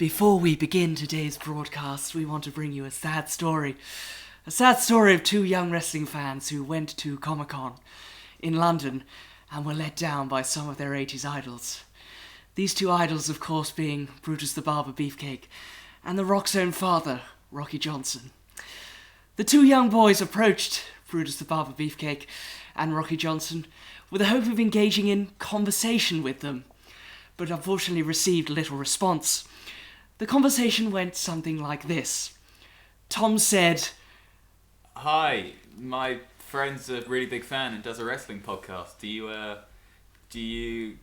Before we begin today's broadcast, we want to bring you a sad story. A sad story of two young wrestling fans who went to Comic-Con in London and were let down by some of their 80s idols. These two idols, of course, being Brutus the Barber Beefcake and The Rock's own father, Rocky Johnson. The two young boys approached Brutus the Barber Beefcake and Rocky Johnson with the hope of engaging in conversation with them, but unfortunately received little response. The conversation went something like this. Tom said, "Hi, my friend's a really big fan and does a wrestling podcast. Are you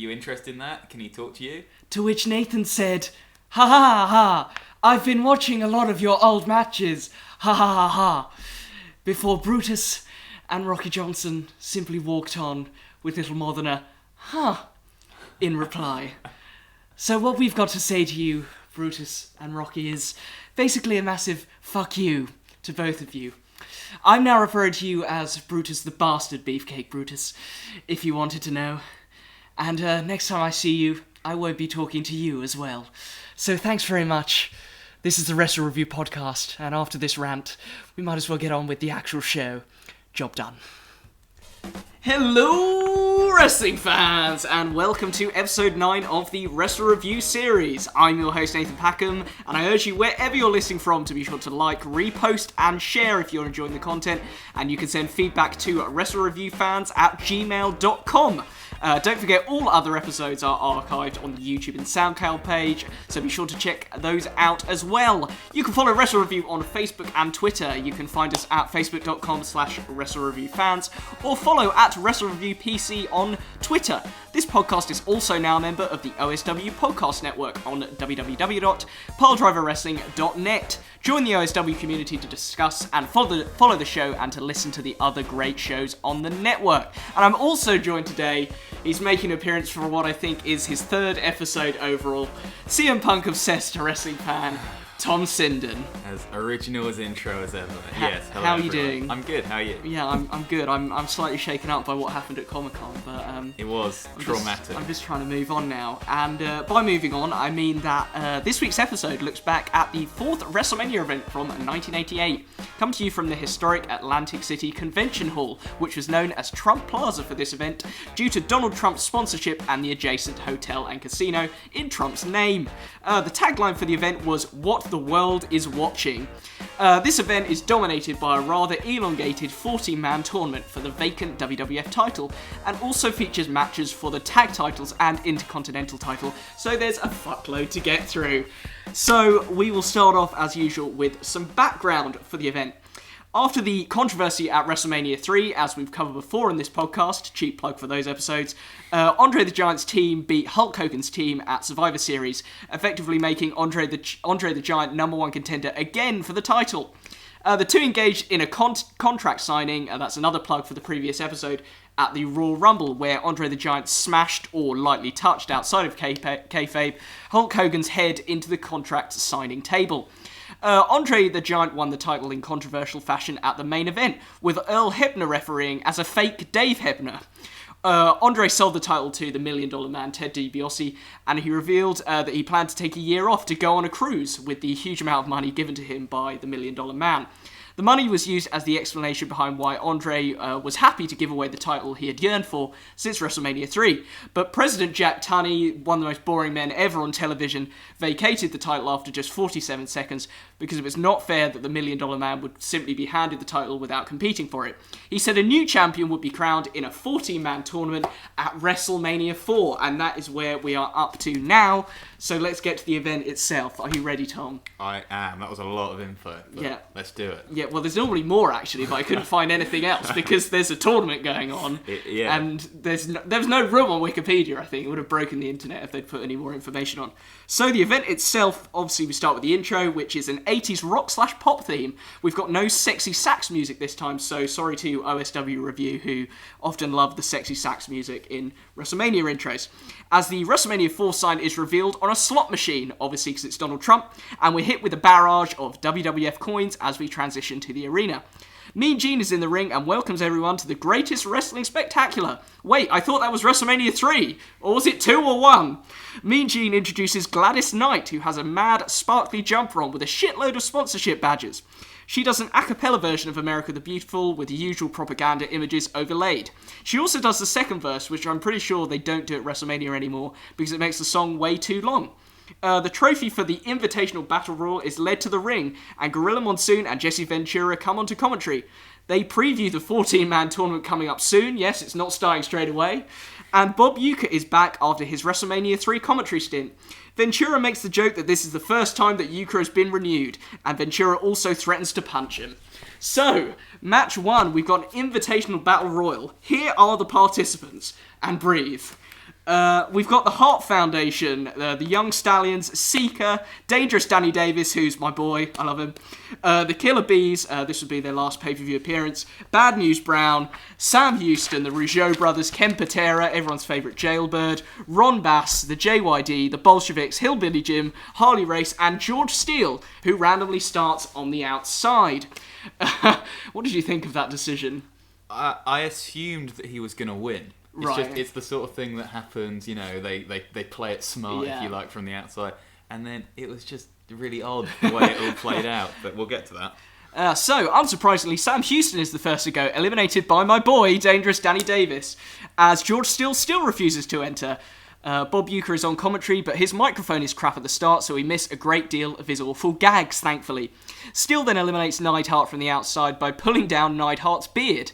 interested in that? Can he talk to you?" To which Nathan said, "Ha ha ha ha, I've been watching a lot of your old matches, ha ha ha ha," before Brutus and Rocky Johnson simply walked on with little more than a "huh" in reply. So what we've got to say to you, Brutus and Rocky, is basically a massive fuck you to both of you. I'm now referring to you as Brutus the Bastard Beefcake Brutus, if you wanted to know. And next time I see you, I won't be talking to you as well. So thanks very much. This is the Wrestle Review podcast, and after this rant, we might as well get on with the actual show. Job done. Hello, wrestling fans, and welcome to episode 9 of the Wrestle Review series. I'm your host, Nathan Packham, and I urge you, wherever you're listening from, to be sure to like, repost, and share if you're enjoying the content, and you can send feedback to WrestleReviewFans@gmail.com. Don't forget, all other episodes are archived on the YouTube and SoundCloud page, so be sure to check those out as well. You can follow Wrestle Review on Facebook and Twitter. You can find us at facebook.com/WrestleReviewFans, or follow at WrestleReviewPC on Twitter. This podcast is also now a member of the OSW Podcast Network on www.piledriverwrestling.net. Join the OSW community to discuss and follow the show and to listen to the other great shows on the network. And I'm also joined today, he's making an appearance for what I think is his 3rd episode overall, CM Punk obsessed wrestling fan, Tom Sinden. As original as intro as ever. Yes, hello how are you everyone. doing? I'm good, how are you? Yeah, I'm good. I'm slightly shaken up by what happened at Comic-Con, but it was traumatic. I'm just trying to move on now, and by moving on, I mean that this week's episode looks back at the 4th WrestleMania event from 1988, come to you from the historic Atlantic City Convention Hall, which was known as Trump Plaza for this event due to Donald Trump's sponsorship and the adjacent hotel and casino in Trump's name. The tagline for the event was, "What the world is watching." This event is dominated by a rather elongated 14-man tournament for the vacant WWF title, and also features matches for the tag titles and Intercontinental title, so there's a fuckload to get through. So we will start off as usual with some background for the event. After the controversy at WrestleMania III, as we've covered before in this podcast, cheap plug for those episodes, Andre the Giant's team beat Hulk Hogan's team at Survivor Series, effectively making Andre the Giant #1 contender again for the title. The two engaged in a contract signing, that's another plug for the previous episode, at the Royal Rumble, where Andre the Giant smashed or lightly touched outside of kayfabe Hulk Hogan's head into the contract signing table. Andre the Giant won the title in controversial fashion at the main event, with Earl Hebner refereeing as a fake Dave Hebner. Andre sold the title to the $1 Million Man, Ted DiBiase, and he revealed that he planned to take a year off to go on a cruise with the huge amount of money given to him by the $1 Million Man. The money was used as the explanation behind why Andre was happy to give away the title he had yearned for since WrestleMania III. But President Jack Tunney, one of the most boring men ever on television, vacated the title after just 47 seconds because it was not fair that the $1 Million Man would simply be handed the title without competing for it. He said a new champion would be crowned in a 14-man tournament at WrestleMania IV, and that is where we are up to now. So let's get to the event itself. Are you ready, Tom? I am. That was a lot of info, but yeah. Let's do it. Yeah, well, there's normally more, actually, but I couldn't find anything else because there's a tournament going on, and there was no room on Wikipedia, I think. It would have broken the internet if they'd put any more information on. So the event itself, obviously we start with the intro, which is an 80s rock/pop theme. We've got no sexy sax music this time, so sorry to OSW Review, who often love the sexy sax music in WrestleMania intros. As the WrestleMania IV sign is revealed on a slot machine, obviously because it's Donald Trump, and we're hit with a barrage of WWF coins as we transition to the arena. Mean Gene is in the ring and welcomes everyone to the greatest wrestling spectacular. Wait, I thought that was WrestleMania 3. Or was it 2 or 1? Mean Gene introduces Gladys Knight, who has a mad, sparkly jumper on with a shitload of sponsorship badges. She does an a cappella version of America the Beautiful with the usual propaganda images overlaid. She also does the second verse, which I'm pretty sure they don't do at WrestleMania anymore because it makes the song way too long. The trophy for the Invitational Battle Royal is led to the ring, and Gorilla Monsoon and Jesse Ventura come onto commentary. They preview the 14-man tournament coming up soon. Yes, it's not starting straight away. And Bob Uecker is back after his WrestleMania 3 commentary stint. Ventura makes the joke that this is the first time that Uecker has been renewed, and Ventura also threatens to punch him. So, match 1, we've got an Invitational Battle Royal. Here are the participants. And breathe. We've got the Hart Foundation, the Young Stallions, Seeker, Dangerous Danny Davis, who's my boy, I love him, the Killer Bees, this would be their last pay-per-view appearance, Bad News Brown, Sam Houston, the Rougeau brothers, Ken Patera, everyone's favourite jailbird, Ron Bass, the JYD, the Bolsheviks, Hillbilly Jim, Harley Race, and George Steele, who randomly starts on the outside. What did you think of that decision? I assumed that he was going to win. It's the sort of thing that happens, you know, they play it smart, if you like, from the outside. And then it was just really odd the way it all played out, but we'll get to that. So, unsurprisingly, Sam Houston is the first to go, eliminated by my boy, Dangerous Danny Davis, as George Steele still refuses to enter. Bob Uecker is on commentary, but his microphone is crap at the start, so we miss a great deal of his awful gags, thankfully. Steele then eliminates Neidhart from the outside by pulling down Neidhart's beard.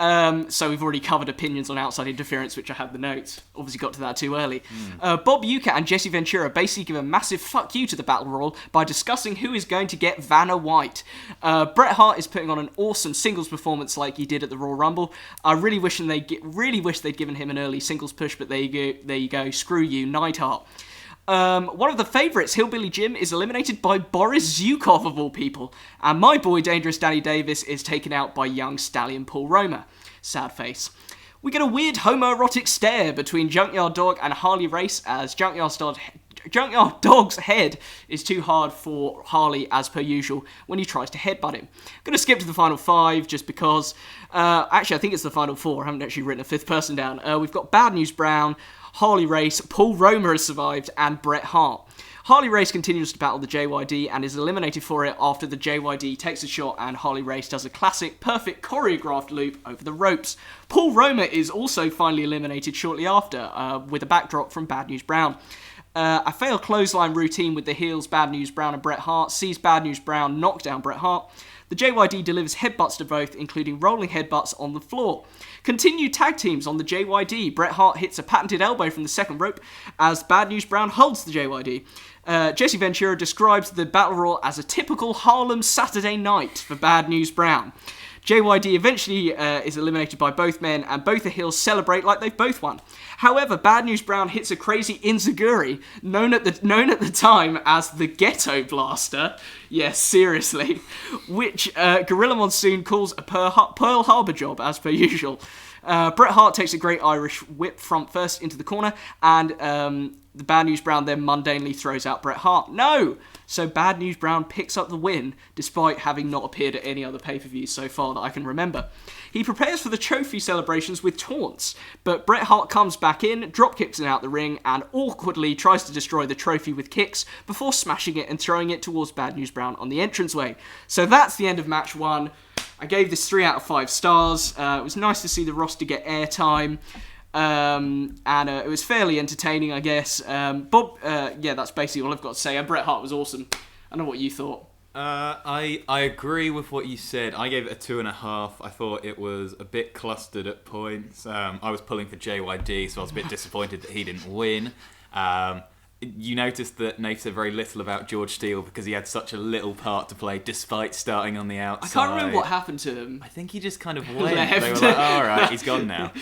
So we've already covered opinions on outside interference, which I had the notes. Obviously got to that too early. Bob Uecker and Jesse Ventura basically give a massive fuck you to the Battle Royal by discussing who is going to get Vanna White. Bret Hart is putting on an awesome singles performance like he did at the Royal Rumble. I really wish they'd given him an early singles push, but there you go. Screw you, Neidhart. One of the favourites, Hillbilly Jim, is eliminated by Boris Zukov of all people, and my boy Dangerous Danny Davis is taken out by young stallion Paul Roma. Sad face. We get a weird homoerotic stare between Junkyard Dog and Harley Race as Junkyard Dog's head is too hard for Harley as per usual when he tries to headbutt him. I'm going to skip to the final 5 just because, actually I think it's the final 4, I haven't actually written a 5th person down. We've got Bad News Brown, Harley Race, Paul Roma has survived, and Bret Hart. Harley Race continues to battle the JYD and is eliminated for it after the JYD takes a shot and Harley Race does a classic, perfect choreographed loop over the ropes. Paul Roma is also finally eliminated shortly after, with a backdrop from Bad News Brown. A failed clothesline routine with the heels Bad News Brown and Bret Hart sees Bad News Brown knock down Bret Hart. The JYD delivers headbutts to both, including rolling headbutts on the floor. Continued tag teams on the JYD. Bret Hart hits a patented elbow from the second rope as Bad News Brown holds the JYD. Jesse Ventura describes the Battle Royal as a typical Harlem Saturday night for Bad News Brown. JYD eventually is eliminated by both men, and both the heels celebrate like they've both won. However, Bad News Brown hits a crazy enziguri, known at the time as the Ghetto Blaster. Yes, seriously. Which Gorilla Monsoon calls a Pearl Harbor job, as per usual. Bret Hart takes a great Irish whip front first into the corner, and the Bad News Brown then mundanely throws out Bret Hart. No! So Bad News Brown picks up the win, despite having not appeared at any other pay-per-views so far that I can remember. He prepares for the trophy celebrations with taunts, but Bret Hart comes back in, dropkicks him out the ring, and awkwardly tries to destroy the trophy with kicks before smashing it and throwing it towards Bad News Brown on the entranceway. So that's the end of match 1. I gave this 3 out of 5 stars. It was nice to see the roster get airtime. And it was fairly entertaining, I guess. Yeah, that's basically all I've got to say. And Bret Hart was awesome. I don't know what you thought. I agree with what you said. I gave it a 2.5. I thought it was a bit clustered at points. I was pulling for JYD, so I was a bit disappointed that he didn't win. You noticed that Nate said very little about George Steele because he had such a little part to play despite starting on the outside. I can't remember what happened to him. I think he just kind of went. They were like, all right, he's gone now.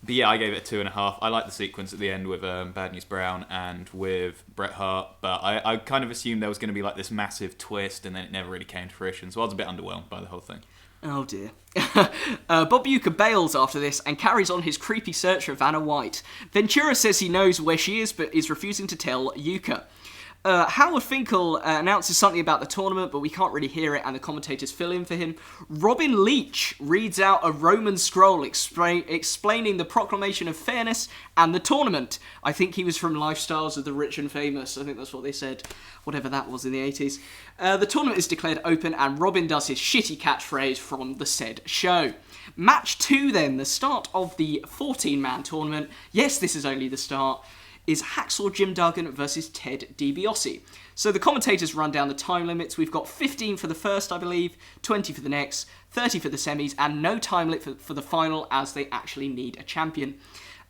But yeah, I gave it a 2.5. I like the sequence at the end with Bad News Brown and with Bret Hart, but I kind of assumed there was going to be like this massive twist, and then it never really came to fruition, so I was a bit underwhelmed by the whole thing. Oh dear. Bob Uecker bails after this and carries on his creepy search for Vanna White. Ventura says he knows where she is, but is refusing to tell Uecker. Howard Finkel announces something about the tournament, but we can't really hear it, and the commentators fill in for him. Robin Leach reads out a Roman scroll explaining the proclamation of fairness and the tournament. I think he was from Lifestyles of the Rich and Famous. I think that's what they said, whatever that was in the 80s. The tournament is declared open, and Robin does his shitty catchphrase from the said show. Match 2 then, the start of the 14-man tournament. Yes, this is only the start. Is Hacksaw Jim Duggan versus Ted DiBiase. So the commentators run down the time limits. We've got 15 for the first, I believe, 20 for the next, 30 for the semis, and no time limit for the final, as they actually need a champion.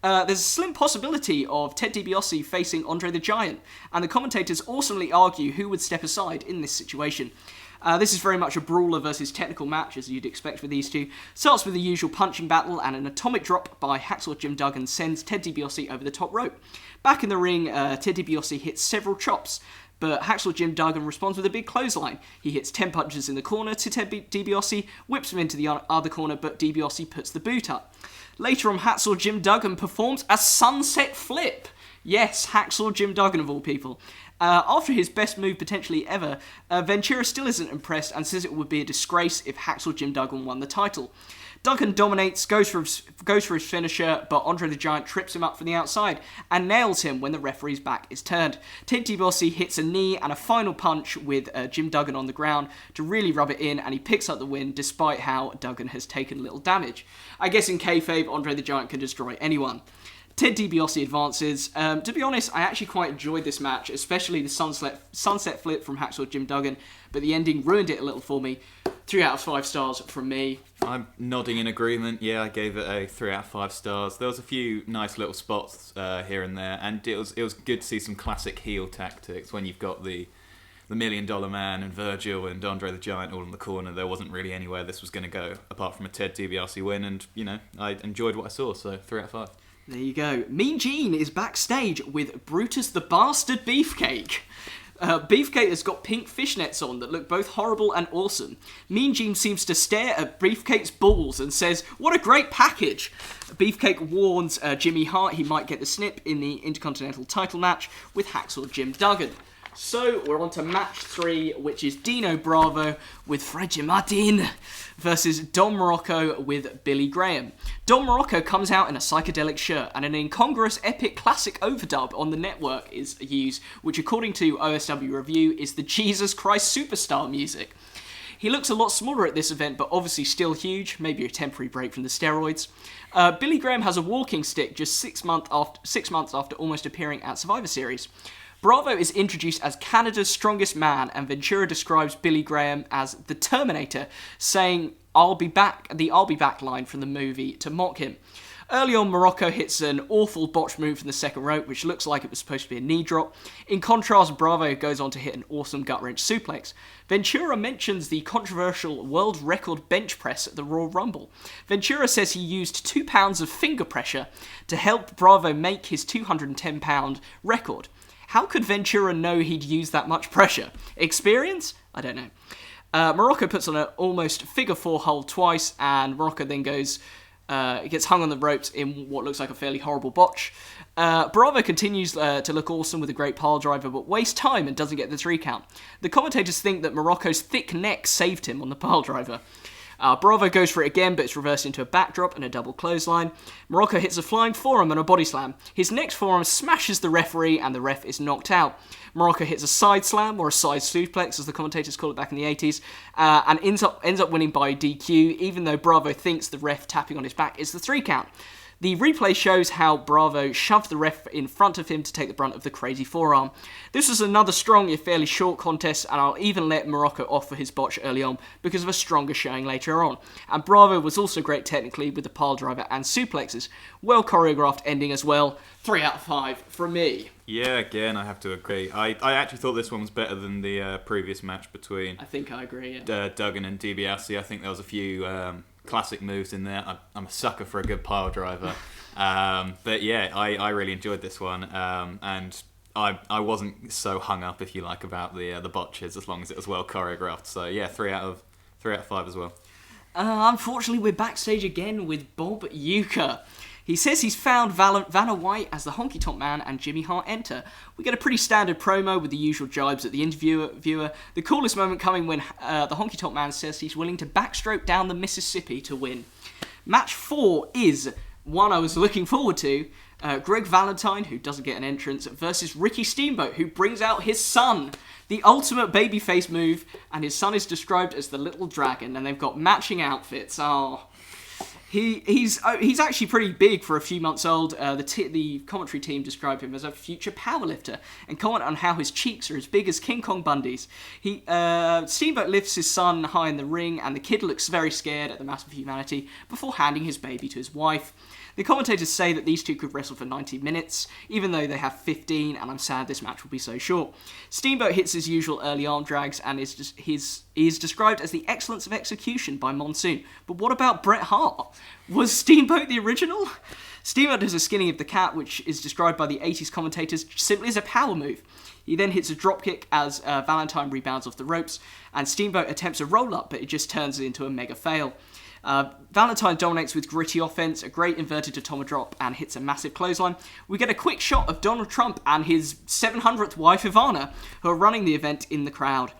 There's a slim possibility of Ted DiBiase facing Andre the Giant, and the commentators awesomely argue who would step aside in this situation. This is very much a brawler versus technical match, as you'd expect with these two. Starts with the usual punching battle, and an atomic drop by Hacksaw Jim Duggan sends Ted DiBiase over the top rope. Back in the ring, Ted DiBiase hits several chops, but Hacksaw Jim Duggan responds with a big clothesline. He hits 10 punches in the corner to Ted DiBiase, whips him into the other corner, but DiBiase puts the boot up. Later on, Hacksaw Jim Duggan performs a sunset flip. Yes, Hacksaw Jim Duggan of all people. After his best move potentially ever, Ventura still isn't impressed and says it would be a disgrace if Hacksaw Jim Duggan won the title. Duggan dominates, goes for his finisher, but Andre the Giant trips him up from the outside and nails him when the referee's back is turned. Ted DiBiase hits a knee and a final punch with Jim Duggan on the ground to really rub it in, and he picks up the win despite how Duggan has taken little damage. I guess in kayfabe, Andre the Giant can destroy anyone. Ted DiBiase advances. To be honest, I actually quite enjoyed this match, especially the sunset flip from Hacksaw Jim Duggan, but the ending ruined it a little for me. 3 out of 5 stars from me. I'm nodding in agreement. Yeah, I gave it a 3 out of 5 stars. There was a few nice little spots here and there, and it was good to see some classic heel tactics when you've got the $1 Million Man and Virgil and Andre the Giant all in the corner. There wasn't really anywhere this was going to go apart from a Ted DiBiase win, and I enjoyed what I saw, so 3 out of 5. There you go. Mean Gene is backstage with Brutus the Bastard Beefcake. Beefcake has got pink fishnets on that look both horrible and awesome. Mean Gene seems to stare at Beefcake's balls and says, "What a great package!" Beefcake warns Jimmy Hart he might get the snip in the Intercontinental title match with Hacksaw Jim Duggan. So we're on to match 3, which is Dino Bravo with Freddy Martin versus Don Morocco with Billy Graham. Don Morocco comes out in a psychedelic shirt, and an incongruous epic classic overdub on the network is used, which according to OSW Review is the Jesus Christ Superstar music. He looks a lot smaller at this event, but obviously still huge, maybe a temporary break from the steroids. Billy Graham has a walking stick just 6 months after almost appearing at Survivor Series. Bravo is introduced as Canada's strongest man, and Ventura describes Billy Graham as the Terminator, saying, "I'll be back," the "I'll be back" line from the movie to mock him. Early on, Morocco hits an awful botched move from the second rope, which looks like it was supposed to be a knee drop. In contrast, Bravo goes on to hit an awesome gut-wrench suplex. Ventura mentions the controversial world record bench press at the Royal Rumble. Ventura says he used 2 pounds of finger pressure to help Bravo make his 210-pound record. How could Ventura know he'd use that much pressure? Experience? I don't know. Morocco puts on an almost figure 4 hold twice, and Morocco then gets hung on the ropes in what looks like a fairly horrible botch. Bravo continues to look awesome with a great pile driver, but wastes time and doesn't get the 3 count. The commentators think that Morocco's thick neck saved him on the pile driver. Bravo goes for it again, but it's reversed into a backdrop and a double clothesline. Morocco hits a flying forearm and a body slam. His next forearm smashes the referee, and the ref is knocked out. Morocco hits a side slam, or a side suplex, as the commentators call it back in the 80s, and ends up winning by DQ, even though Bravo thinks the ref tapping on his back is the 3 count. The replay shows how Bravo shoved the ref in front of him to take the brunt of the crazy forearm. This was another strong yet fairly short contest, and I'll even let Morocco off for his botch early on because of a stronger showing later on. And Bravo was also great technically with the pile driver and suplexes. Well choreographed ending as well. 3 out of 5 from me. Yeah, again, I have to agree. I actually thought this one was better than the previous match between... I think I agree, yeah. Duggan and DiBiase. I think there was a few... classic moves in there. I'm a sucker for a good pile driver. But yeah, I really enjoyed this one. And I wasn't so hung up, if you like, about the botches, as long as it was well choreographed. So yeah, 3 out of 5 as well. Unfortunately, we're backstage again with Bob Uecker. He says he's found Vanna White as the Honky Tonk Man, and Jimmy Hart enter. We get a pretty standard promo with the usual jibes at the interviewer. The coolest moment coming when the Honky Tonk Man says he's willing to backstroke down the Mississippi to win. Match 4 is one I was looking forward to. Greg Valentine, who doesn't get an entrance, versus Ricky Steamboat, who brings out his son. The ultimate babyface move, and his son is described as the Little Dragon, and they've got matching outfits. He's actually pretty big for a few months old. The commentary team described him as a future powerlifter and comment on how his cheeks are as big as King Kong Bundy's. Steamboat lifts his son high in the ring, and the kid looks very scared at the massive humanity before handing his baby to his wife. The commentators say that these two could wrestle for 90 minutes, even though they have 15, and I'm sad this match will be so short. Steamboat hits his usual early arm drags and is described as the excellence of execution by Monsoon. But what about Bret Hart? Was Steamboat the original? Steamboat does a skinning of the cat, which is described by the 80s commentators simply as a power move. He then hits a dropkick as Valentine rebounds off the ropes, and Steamboat attempts a roll-up, but it just turns into a mega fail. Valentine dominates with gritty offense, a great inverted Totoma drop, and hits a massive clothesline. We get a quick shot of Donald Trump and his 700th wife Ivana, who are running the event in the crowd.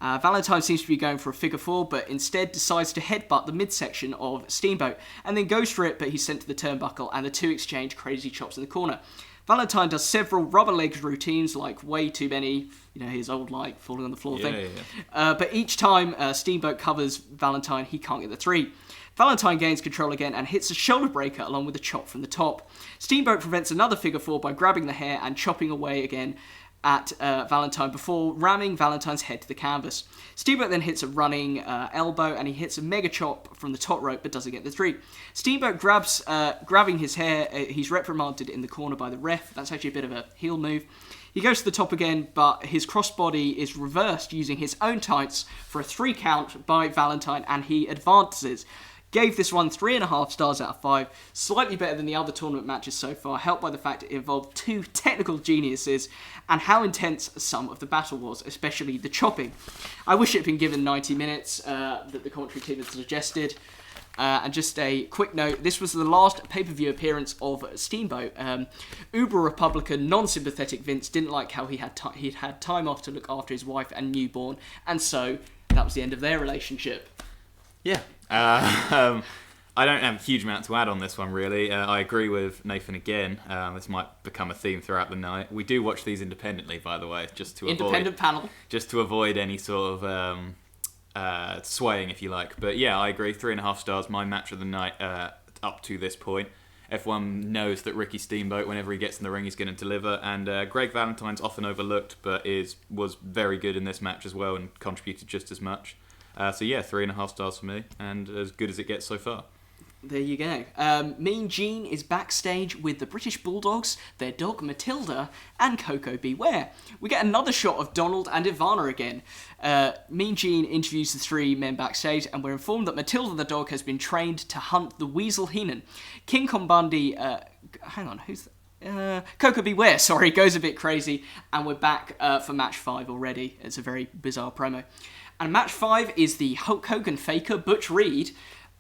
Valentine seems to be going for a figure four, but instead decides to headbutt the midsection of Steamboat, and then goes for it, but he's sent to the turnbuckle, and the two exchange crazy chops in the corner. Valentine does several rubber legs routines, like way too many, his old, falling on the floor thing. Yeah. But each time Steamboat covers Valentine, he can't get the three. Valentine gains control again and hits a shoulder breaker along with a chop from the top. Steamboat prevents another figure four by grabbing the hair and chopping away again at Valentine before ramming Valentine's head to the canvas. Steamboat then hits a running elbow, and he hits a mega chop from the top rope but doesn't get the three. Steamboat grabbing his hair. He's reprimanded in the corner by the ref. That's actually a bit of a heel move. He goes to the top again, but his crossbody is reversed using his own tights for a 3 count by Valentine, and he advances. Gave this one 3.5 stars out of 5, slightly better than the other tournament matches so far, helped by the fact it involved two technical geniuses and how intense some of the battle was, especially the chopping. I wish it had been given 90 minutes that the commentary team had suggested. And just a quick note, this was the last pay-per-view appearance of Steamboat. Uber Republican, non-sympathetic Vince didn't like how he'd had time off to look after his wife and newborn, and so that was the end of their relationship. Yeah. I don't have a huge amount to add on this one, really. I agree with Nathan again. This might become a theme throughout the night. We do watch these independently, by the way, just to avoid any sort of swaying, if you like. But yeah, I agree. 3.5 stars, my match of the night up to this point. Everyone knows that Ricky Steamboat, whenever he gets in the ring, he's going to deliver. And Greg Valentine's often overlooked, but was very good in this match as well and contributed just as much. So yeah, 3.5 stars for me, and as good as it gets so far. There you go. Mean Gene is backstage with the British Bulldogs, their dog Matilda, and Coco Beware. We get another shot of Donald and Ivana again. Mean Gene interviews the three men backstage, and we're informed that Matilda the dog has been trained to hunt the Weasel Heenan. King Kong Bundy, Coco Beware, goes a bit crazy, and we're back for match 5 already. It's a very bizarre promo. And match 5 is the Hulk Hogan faker, Butch Reed,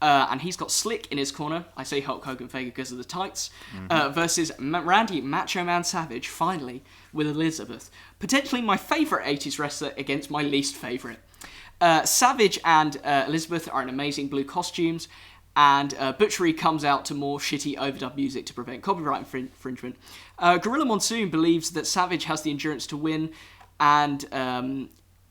and he's got Slick in his corner. I say Hulk Hogan faker because of the tights. Versus Randy Macho Man Savage, finally, with Elizabeth. Potentially my favourite 80s wrestler against my least favourite. Savage and Elizabeth are in amazing blue costumes, and Butch Reed comes out to more shitty overdub music to prevent copyright infringement. Gorilla Monsoon believes that Savage has the endurance to win, and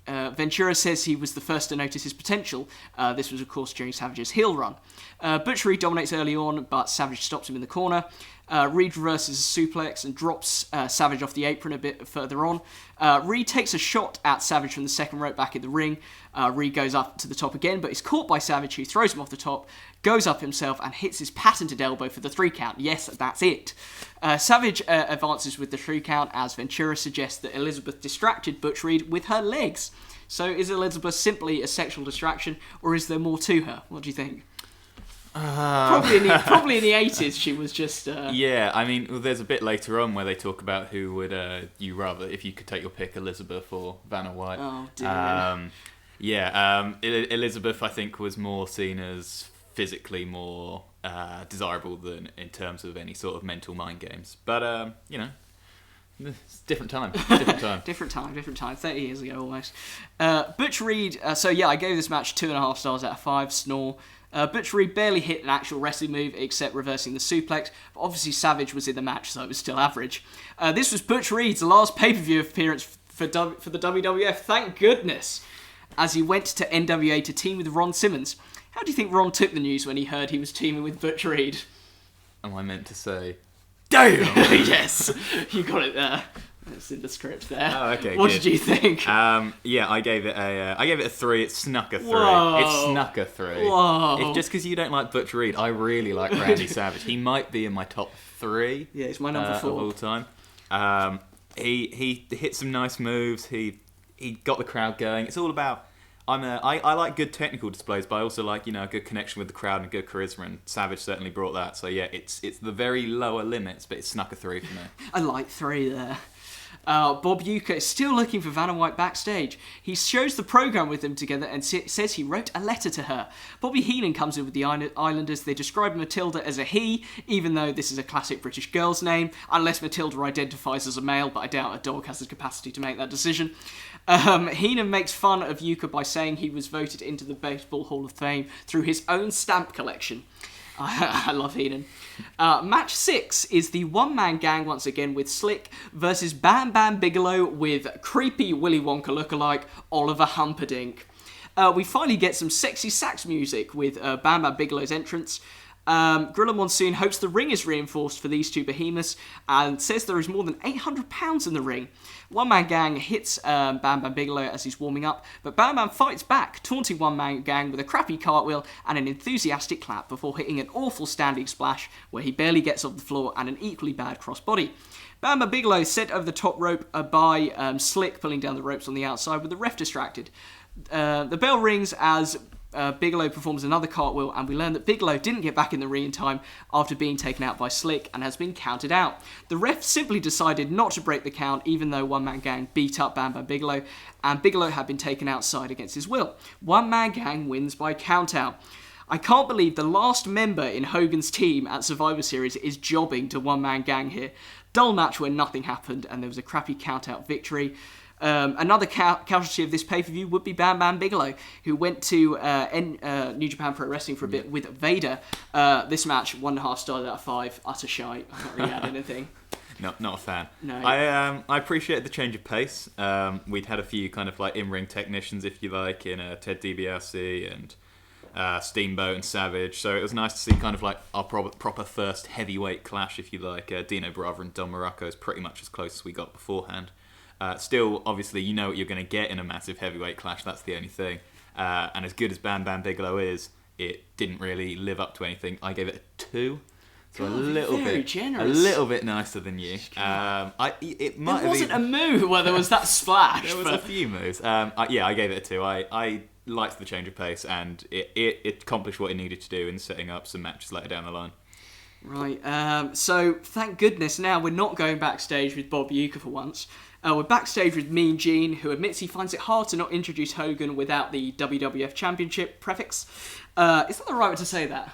Ventura says he was the first to notice his potential. This was, of course, during Savage's heel run. Butch Reed dominates early on, but Savage stops him in the corner. Reed reverses a suplex and drops Savage off the apron a bit further on. Reed takes a shot at Savage from the second rope back in the ring. Reed goes up to the top again, but is caught by Savage, who throws him off the top, goes up himself, and hits his patented elbow for the 3 count. Yes, that's it. Savage advances with the 3 count, as Ventura suggests that Elizabeth distracted Butch Reed with her legs. So is Elizabeth simply a sexual distraction, or is there more to her? What do you think? Probably in the 80s, she was just... Yeah, I mean, there's a bit later on where they talk about who would you rather, if you could take your pick, Elizabeth or Vanna White. Oh, dear. Elizabeth, I think, was more seen as physically more desirable than in terms of any sort of mental mind games. But it's different time. different time. 30 years ago almost. Butch Reed. I gave this match 2.5 stars out of 5. Snore. Butch Reed barely hit an actual wrestling move except reversing the suplex, but obviously Savage was in the match, so it was still average. This was Butch Reed's last pay-per-view appearance for the WWF, thank goodness, as he went to NWA to team with Ron Simmons. How do you think Ron took the news when he heard he was teaming with Butch Reed? Am I meant to say, damn? Yes, you got it there. It's in the script there. Oh, okay. What good. did you think? I gave it a 3. It snuck a 3. Whoa. It snuck a 3. Whoa. It's just because you don't like Butch Reed. I really like Randy Savage. He might be in my top 3. Yeah, he's my number 4 of all time. He hit some nice moves. He got the crowd going. It's all about. I like good technical displays, but I also like a good connection with the crowd and good charisma. And Savage certainly brought that. So yeah, it's the very lower limits, but it snuck a 3 for me. I like 3 there. Bob Uecker is still looking for Vanna White backstage. He shows the program with them together and says he wrote a letter to her. Bobby Heenan comes in with the Islanders. They describe Matilda as a he, even though this is a classic British girl's name, unless Matilda identifies as a male, but I doubt a dog has the capacity to make that decision. Heenan makes fun of Uecker by saying he was voted into the Baseball Hall of Fame through his own stamp collection. I love Heenan. Match 6 is the one-man gang once again with Slick versus Bam Bam Bigelow with creepy Willy Wonka lookalike Oliver Humperdinck. We finally get some sexy sax music with Bam Bam Bigelow's entrance. Gorilla Monsoon hopes the ring is reinforced for these two behemoths and says there is more than 800 pounds in the ring. One Man Gang hits Bam Bam Bigelow as he's warming up, but Bam Bam fights back, taunting One Man Gang with a crappy cartwheel and an enthusiastic clap before hitting an awful standing splash where he barely gets off the floor and an equally bad crossbody. Bam Bam Bigelow is sent over the top rope by Slick pulling down the ropes on the outside with the ref distracted. The bell rings as Bigelow performs another cartwheel, and we learn that Bigelow didn't get back in the ring in time after being taken out by Slick and has been counted out. The ref simply decided not to break the count, even though One Man Gang beat up Bam Bam Bigelow, and Bigelow had been taken outside against his will. One Man Gang wins by countout. I can't believe the last member in Hogan's team at Survivor Series is jobbing to One Man Gang here. Dull match where nothing happened, and there was a crappy countout victory. Another casualty of this pay-per-view would be Bam Bam Bigelow, who went to New Japan Pro Wrestling for a bit with Vader. This match, 1.5 stars out of 5, utter shite. I can't really add anything. Not a fan. No. I appreciate the change of pace. We'd had a few kind of like in-ring technicians, if you like, in Ted DiBiase and Steamboat and Savage. So it was nice to see kind of like our proper first heavyweight clash, if you like. Dino Bravo and Don Morocco is pretty much as close as we got beforehand. Still, obviously, you know what you're going to get in a massive heavyweight clash. That's the only thing. And as good as Bam Bam Bigelow is, it didn't really live up to anything. I gave it a 2. So God, a little bit nicer than you. It might there wasn't a move where there was that splash. There was a few moves. I gave it a 2. I liked the change of pace, and it accomplished what it needed to do in setting up some matches later down the line. Right, so thank goodness now we're not going backstage with Bob Uecker for once. We're backstage with Mean Gene, who admits he finds it hard to not introduce Hogan without the WWF Championship prefix. Is that the right way to say that?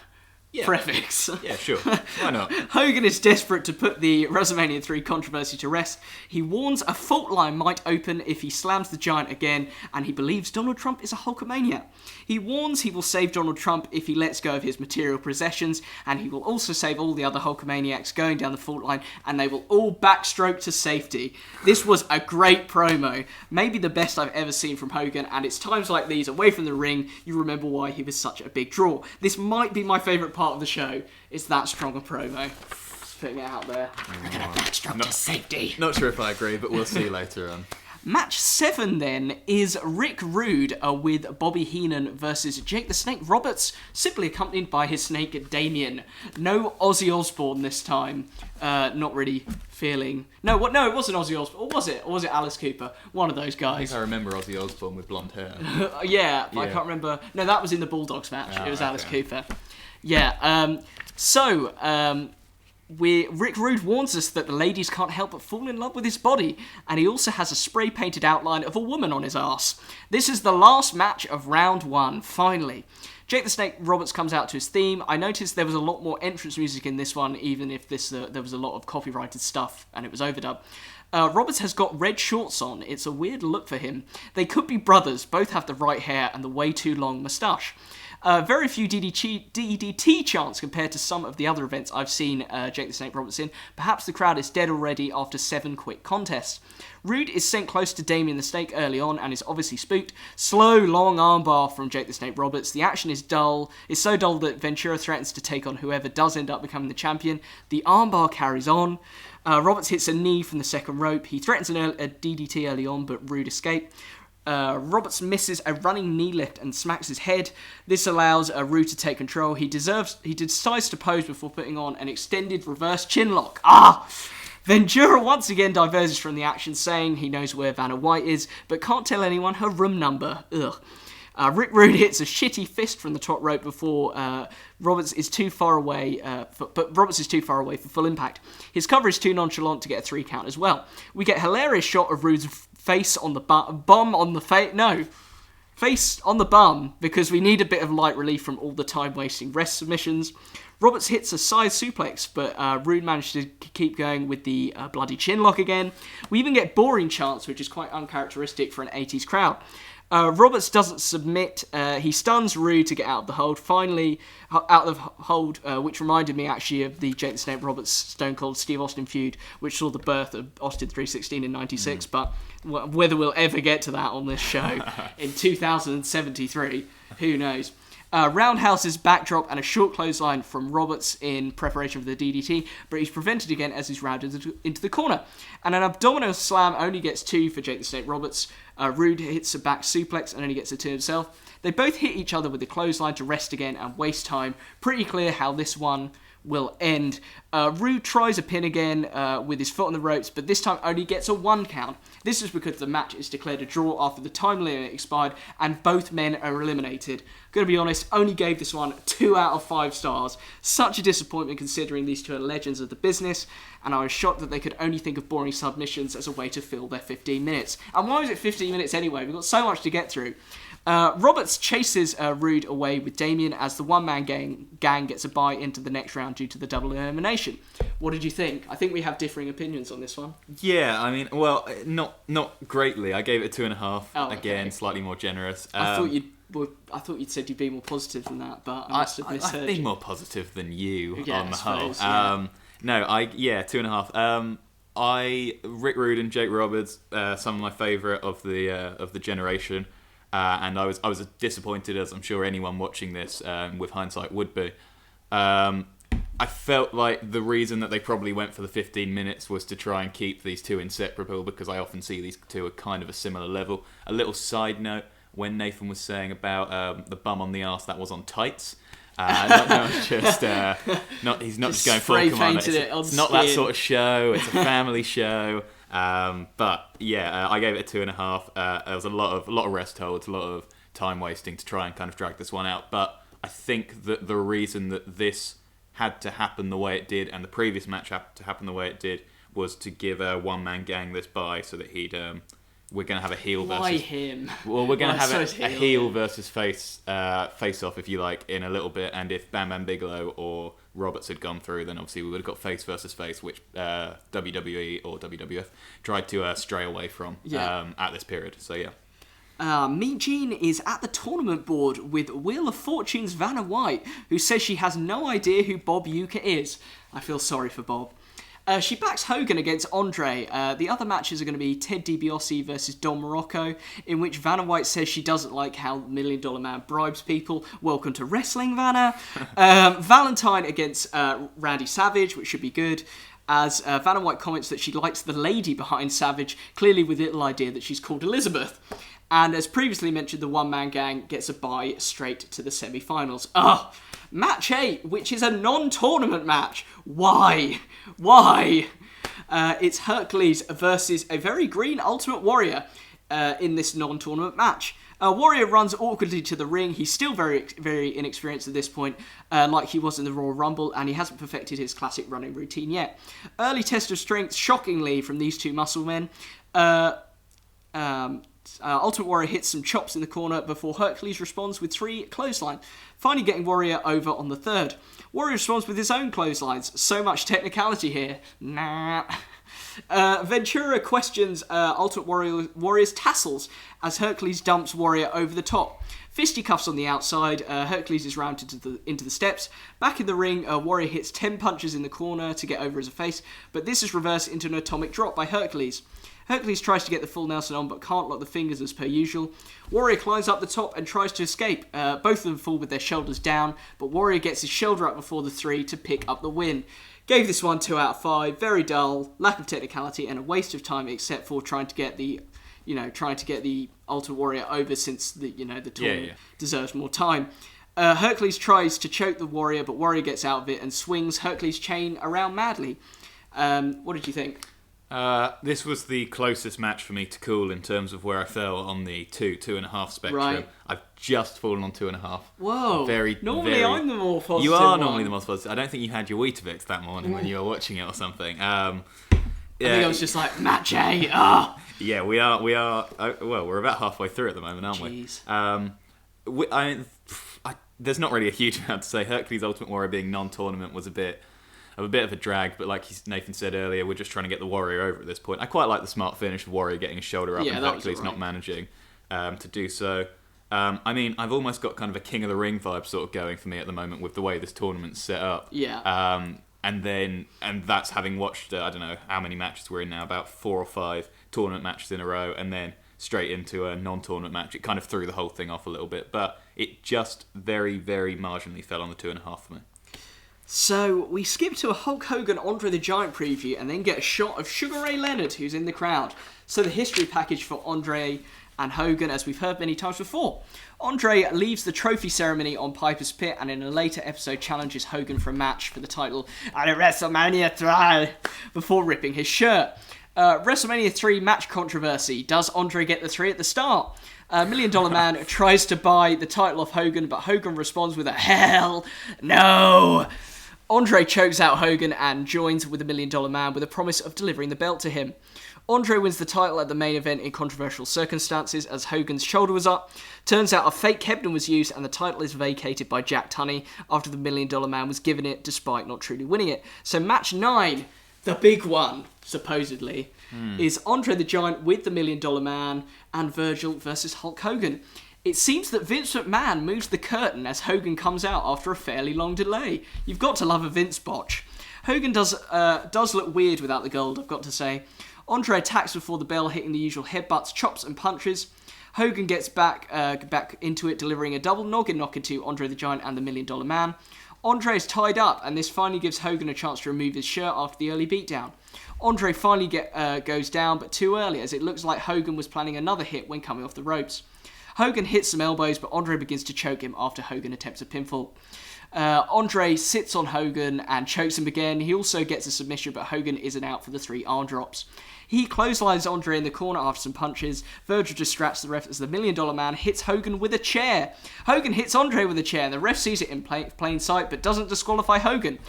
Yeah. Prefix. Yeah, sure. Why not? Hogan is desperate to put the WrestleMania 3 controversy to rest. He warns a fault line might open if he slams the Giant again, and he believes Donald Trump is a Hulkamaniac. He warns he will save Donald Trump if he lets go of his material possessions, and he will also save all the other Hulkamaniacs going down the fault line, and they will all backstroke to safety. This was a great promo, maybe the best I've ever seen from Hogan, and it's times like these, away from the ring, you remember why he was such a big draw. This might be my favourite part of the show, is that strong a promo. Just putting it out there. We're going to backstroke to safety. Not sure if I agree, but we'll see later on. Match 7 then is Rick Rude with Bobby Heenan versus Jake the Snake Roberts, simply accompanied by his snake Damien. No Ozzy Osbourne this time. Not really feeling... No, it wasn't Ozzy Osbourne. Or was it? Or was it Alice Cooper? One of those guys. I think I rember Ozzy Osbourne with blonde hair. Yeah, I can't remember. No, that was in the Bulldogs match. It was Alice Cooper. Yeah, Rick Rude warns us that the ladies can't help but fall in love with his body, and he also has a spray-painted outline of a woman on his arse. This is the last match of round 1, finally. Jake the Snake Roberts comes out to his theme. I noticed there was a lot more entrance music in this one, even if there was a lot of copyrighted stuff and it was overdubbed. Roberts has got red shorts on. It's a weird look for him. They could be brothers. Both have the right hair and the way too long moustache. Very few DDT chants compared to some of the other events I've seen Jake the Snake Roberts in. Perhaps the crowd is dead already after 7 quick contests. Rude is sent close to Damien the Snake early on and is obviously spooked. Slow, long armbar from Jake the Snake Roberts. The action is dull. It's so dull that Ventura threatens to take on whoever does end up becoming the champion. The armbar carries on. Roberts hits a knee from the second rope. He threatens a DDT early on, but Rude escapes. Roberts misses a running knee lift and smacks his head. This allows Rude to take control. He decides to pose before putting on an extended reverse chin lock. Ventura once again diverges from the action, saying he knows where Vanna White is, but can't tell anyone her room number. Rick Rude hits a shitty fist from the top rope before Roberts is too far away, but Roberts is too far away for full impact. His cover is too nonchalant to get a 3 count as well. We get a hilarious shot of Rude's face on the face on the bum, because we need a bit of light relief from all the time-wasting rest submissions. Roberts hits a side suplex, but Rude managed to keep going with the bloody chin lock again. We even get boring chants, which is quite uncharacteristic for an 80s crowd. Roberts doesn't submit. He stuns Rude to get out of the hold. Finally, out of the hold, which reminded me actually of the Jake the Snake Roberts Stone Cold Steve Austin feud, which saw the birth of Austin 316 in '96. But whether we'll ever get to that on this show in 2073, who knows? Roundhouse's backdrop and a short clothesline from Roberts in preparation for the DDT, but he's prevented again as he's rounded into the corner. And an abdominal slam only gets 2 for Jake the Snake Roberts. Rude hits a back suplex and only gets a 2 himself. They both hit each other with the clothesline to rest again and waste time. Pretty clear how this one will end. Rude tries a pin again with his foot on the ropes, but this time only gets a 1 count. This is because the match is declared a draw after the time limit expired and both men are eliminated. Gonna be honest, only gave this one 2 out of 5 stars. Such a disappointment considering these two are legends of the business, and I was shocked that they could only think of boring submissions as a way to fill their 15 minutes. And why was it 15 minutes anyway? We've got so much to get through. Roberts chases Rude away with Damien as the one-man gang gets a bye into the next round due to the double elimination. What did you think? I think we have differing opinions on this one. Yeah, I mean, well, not greatly. I gave it a 2.5. Oh, again, okay. Slightly more generous. I thought you'd said you'd be more positive than that, but I must have misheard I've been more positive than you on the whole. Suppose, yeah. 2.5. Rick Rude and Jake Roberts, some of my favourite of the generation. And I was disappointed, as I'm sure anyone watching this with hindsight would be. I felt like the reason that they probably went for the 15 minutes was to try and keep these two inseparable, because I often see these two are kind of a similar level. A little side note, when Nathan was saying about the bum on the arse, that was on tights. He's not just going full commando. It's not that sort of show. It's a family show. But yeah, I gave it a 2.5. There was a lot of rest holds, a lot of time wasting to try and kind of drag this one out. But I think that the reason that this had to happen the way it did, and the previous match had to happen the way it did, was to give a one-man gang this bye, so that we're going to have a heel versus... Why him? Well, we're going to have a heel versus face-off, if you like, in a little bit. And if Bam Bam Bigelow or Roberts had gone through, then obviously we would have got face versus face, which WWE or WWF tried to stray away from at this period. So, yeah. Mean Gene is at the tournament board with Wheel of Fortune's Vanna White, who says she has no idea who Bob Uecker is. I feel sorry for Bob. She backs Hogan against Andre. The other matches are going to be Ted DiBiase versus Don Morocco, in which Vanna White says she doesn't like how $1 Million Man bribes people. Welcome to wrestling, Vanna. Valentine against Randy Savage, which should be good, as Vanna White comments that she likes the lady behind Savage, clearly with little idea that she's called Elizabeth. And as previously mentioned, the one-man gang gets a bye straight to the semi-finals. Match 8, which is a non-tournament match. Why? It's Hercules versus a very green Ultimate Warrior in this non-tournament match. Warrior runs awkwardly to the ring. He's still very, very inexperienced at this point, like he was in the Royal Rumble, and he hasn't perfected his classic running routine yet. Early test of strength, shockingly, from these two muscle men. Ultimate Warrior hits some chops in the corner before Hercules responds with 3 clothesline, finally getting Warrior over on the 3rd. Warrior responds with his own clotheslines. So much technicality here. Nah. Ventura questions Ultimate Warrior's tassels as Hercules dumps Warrior over the top. Fisticuffs on the outside, Hercules is rounded into the steps. Back in the ring, Warrior hits 10 punches in the corner to get over as a face, but this is reversed into an atomic drop by Hercules. Hercules tries to get the full Nelson on, but can't lock the fingers as per usual. Warrior climbs up the top and tries to escape. Both of them fall with their shoulders down, but Warrior gets his shoulder up before the 3 to pick up the win. Gave this one 2 out of 5. Very dull, lack of technicality, and a waste of time, except for trying to get the Ultimate Warrior over, since the tournament deserves more time. Hercules tries to choke the Warrior, but Warrior gets out of it and swings Hercules' chain around madly. What did you think? This was the closest match for me to cool in terms of where I fell on the 2.5 spectrum. Right. I've just fallen on 2.5. Whoa. Normally I'm the more positive You are one. normally the most positive. I don't think you had your Weetabix that morning when you were watching it or something. I think I was just like, match A, ah! Yeah, we are. Well, we're about halfway through at the moment, aren't we? There's not really a huge amount to say. Hercules Ultimate Warrior being non-tournament was a bit of a drag, but like Nathan said earlier, we're just trying to get the Warrior over at this point. I quite like the smart finish of Warrior getting his shoulder up and Hercules not managing to do so. I've almost got kind of a King of the Ring vibe sort of going for me at the moment with the way this tournament's set up. Yeah. And that's having watched, I don't know how many matches we're in now, about 4 or 5 tournament matches in a row, and then straight into a non-tournament match. It kind of threw the whole thing off a little bit, but it just very, very marginally fell on the 2.5 for me. So we skip to a Hulk Hogan Andre the Giant preview and then get a shot of Sugar Ray Leonard, who's in the crowd. So the history package for Andre and Hogan, as we've heard many times before. Andre leaves the trophy ceremony on Piper's Pit and in a later episode challenges Hogan for a match for the title at a WrestleMania 3 before ripping his shirt. WrestleMania 3 match controversy. Does Andre get the 3 at the start? $1 Million Man tries to buy the title off Hogan, but Hogan responds with a hell no. Andre chokes out Hogan and joins with the $1 Million Man with a promise of delivering the belt to him. Andre wins the title at the main event in controversial circumstances as Hogan's shoulder was up. Turns out a fake Hebden was used and the title is vacated by Jack Tunney after the $1 Million Man was given it despite not truly winning it. So match 9, the big one, supposedly, is Andre the Giant with the $1 Million Man and Virgil versus Hulk Hogan. It seems that Vince McMahon moves the curtain as Hogan comes out after a fairly long delay. You've got to love a Vince botch. Hogan does look weird without the gold, I've got to say. Andre attacks before the bell, hitting the usual headbutts, chops and punches. Hogan gets back into it, delivering a double noggin knocker to Andre the Giant and the $1 Million Man. Andre is tied up, and this finally gives Hogan a chance to remove his shirt after the early beatdown. Andre finally goes down, but too early, as it looks like Hogan was planning another hit when coming off the ropes. Hogan hits some elbows, but Andre begins to choke him after Hogan attempts a pinfall. Andre sits on Hogan and chokes him again. He also gets a submission, but Hogan isn't out for the 3 arm drops. He clotheslines Andre in the corner after some punches. Virgil distracts the ref as the $1 Million Man hits Hogan with a chair. Hogan hits Andre with a chair, and the ref sees it in plain sight, but doesn't disqualify Hogan.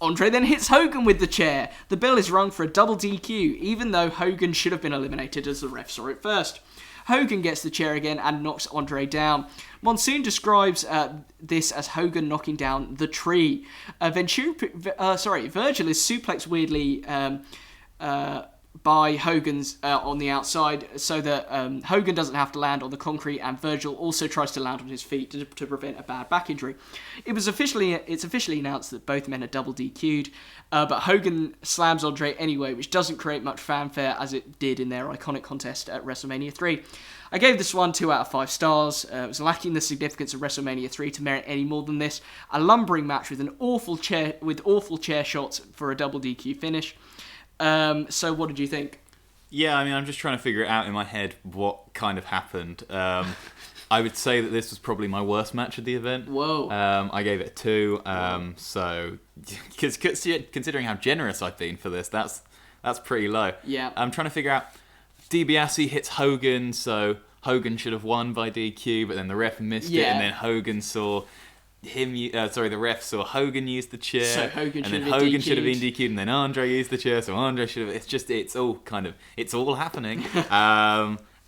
Andre then hits Hogan with the chair. The bell is rung for a double DQ, even though Hogan should have been eliminated as the ref saw it first. Hogan gets the chair again and knocks Andre down. Monsoon describes this as Hogan knocking down the tree. Virgil is suplexed weirdly by Hogan's on the outside so that Hogan doesn't have to land on the concrete, and Virgil also tries to land on his feet to prevent a bad back injury. It's officially announced that both men are double DQ'd, but Hogan slams Andre anyway, which doesn't create much fanfare as it did in their iconic contest at WrestleMania 3. I gave this one 2 out of 5 stars. It was lacking the significance of WrestleMania 3 to merit any more than this. A lumbering match with awful chair shots for a double DQ finish. So what did you think? Yeah, I'm just trying to figure it out in my head what kind of happened. I would say that this was probably my worst match of the event. Whoa. I gave it a 2. So, considering how generous I've been for this, that's pretty low. Yeah. I'm trying to figure out. DiBiase hits Hogan, so Hogan should have won by DQ, but then the ref missed it, and then Hogan saw the ref saw Hogan use the chair, so Hogan should have been DQ'd, and then Andre used the chair, so Andre should have. It's all happening.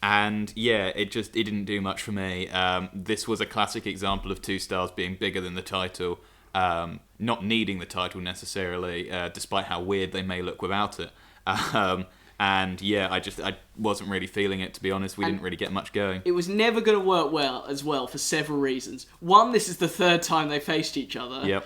And yeah, it didn't do much for me. This was a classic example of two stars being bigger than the title, not needing the title necessarily, despite how weird they may look without it. And yeah, I wasn't really feeling it, to be honest. We didn't really get much going. It was never going to work well for several reasons. One, this is the third time they faced each other. Yep.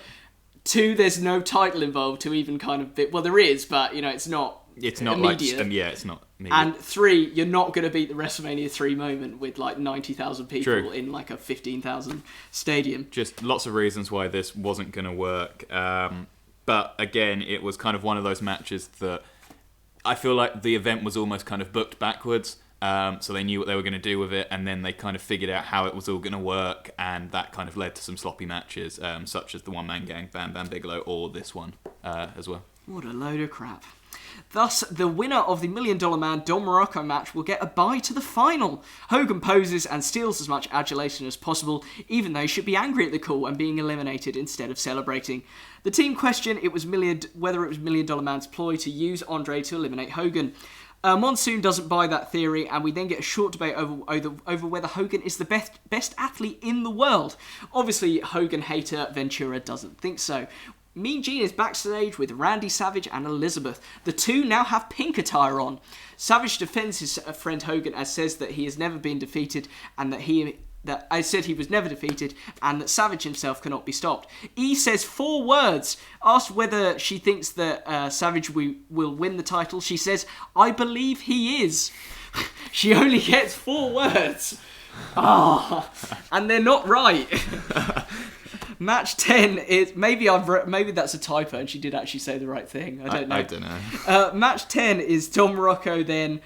Two, there's no title involved to even kind of... Well, there is, but, it's not immediate. It's not immediate. And three, you're not going to beat the WrestleMania 3 moment with, 90,000 people in, a 15,000 stadium. Just lots of reasons why this wasn't going to work. But, again, it was kind of one of those matches that... I feel like the event was almost kind of booked backwards, so they knew what they were going to do with it, and then they kind of figured out how it was all going to work, and that kind of led to some sloppy matches, such as the one-man gang, Bam Bam Bigelow, or this one as well. What a load of crap. Thus, the winner of the $1 Million Man Don Morocco match will get a bye to the final. Hogan poses and steals as much adulation as possible, even though he should be angry at the call and being eliminated instead of celebrating. The team question whether it was $1 Million Man's ploy to use Andre to eliminate Hogan. Monsoon doesn't buy that theory, and we then get a short debate over whether Hogan is the best athlete in the world. Obviously, Hogan hater Ventura doesn't think so. Mean Gene is backstage with Randy Savage and Elizabeth. The two now have pink attire on. Savage defends his friend Hogan and says that he has never been defeated and that I said he was never defeated and that Savage himself cannot be stopped. E says 4 words. Asked whether she thinks that Savage will win the title, she says, "I believe he is." She only gets 4 words. And they're not right. Match 10 is... Maybe that's a typo and she did actually say the right thing. I don't know. Match 10 is Don Morocco then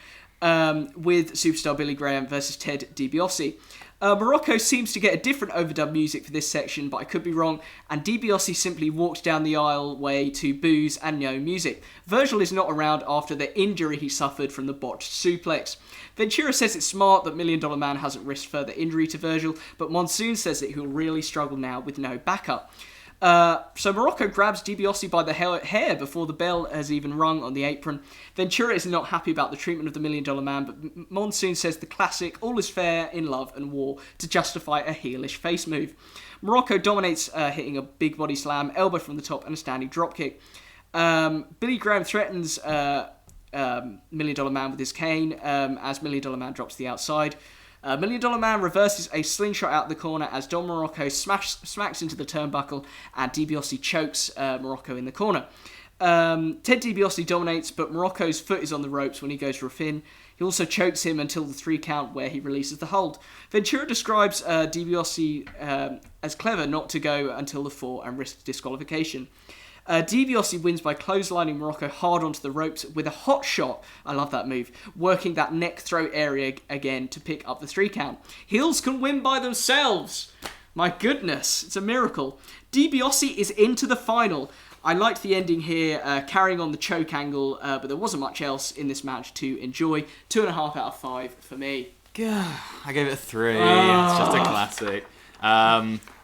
with superstar Billy Graham versus Ted DiBiase. Morocco seems to get a different overdub music for this section, but I could be wrong, and DiBiase simply walked down the aisleway to booze and no music. Virgil is not around after the injury he suffered from the botched suplex. Ventura says it's smart that $1 Million Man hasn't risked further injury to Virgil, but Monsoon says that he'll really struggle now with no backup. So Morocco grabs DiBiase by the hair before the bell has even rung on the apron. Ventura is not happy about the treatment of the $1 Million Man, but Monsoon says the classic all is fair in love and war to justify a heelish face move. Morocco dominates, hitting a big body slam, elbow from the top, and a standing dropkick. Billy Graham threatens $1 Million Man with his cane as $1 Million Man drops to the outside. $1 Million Man reverses a slingshot out the corner as Don Morocco smacks into the turnbuckle and DiBiase chokes Morocco in the corner. Ted DiBiase dominates, but Morocco's foot is on the ropes when he goes for a Finn. He also chokes him until the 3 count where he releases the hold. Ventura describes DiBiase as clever not to go until the 4 and risk disqualification. DiBiase wins by clotheslining Morocco hard onto the ropes with a hot shot. I love that move. Working that neck throat area again to pick up the 3 count. Heels can win by themselves. My goodness, it's a miracle. DiBiase is into the final. I liked the ending here, carrying on the choke angle, but there wasn't much else in this match to enjoy. 2.5 out of 5 for me. I gave it a 3. It's just a classic.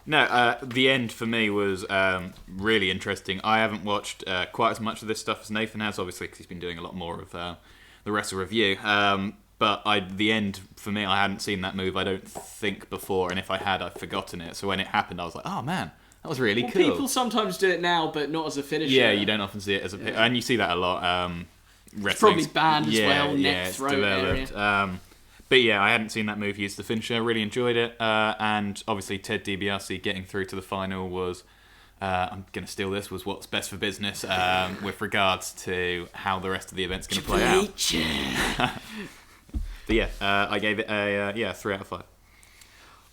The end for me was really interesting. I haven't watched quite as much of this stuff as Nathan has, obviously, because he's been doing a lot more of the Wrestle Review. But the end, for me, I hadn't seen that move, I don't think, before. And if I had, I'd forgotten it. So when it happened, I was like, oh, man, that was really cool. People sometimes do it now, but not as a finisher. Yeah, you don't often see it as a... Yeah. And you see that a lot. It's probably banned as well, neck, throat area. But yeah, I hadn't seen that move used the finisher. Really enjoyed it. And obviously Ted DiBiase getting through to the final was, I'm going to steal this, was what's best for business with regards to how the rest of the event's going to play out. But yeah, I gave it a 3 out of 5.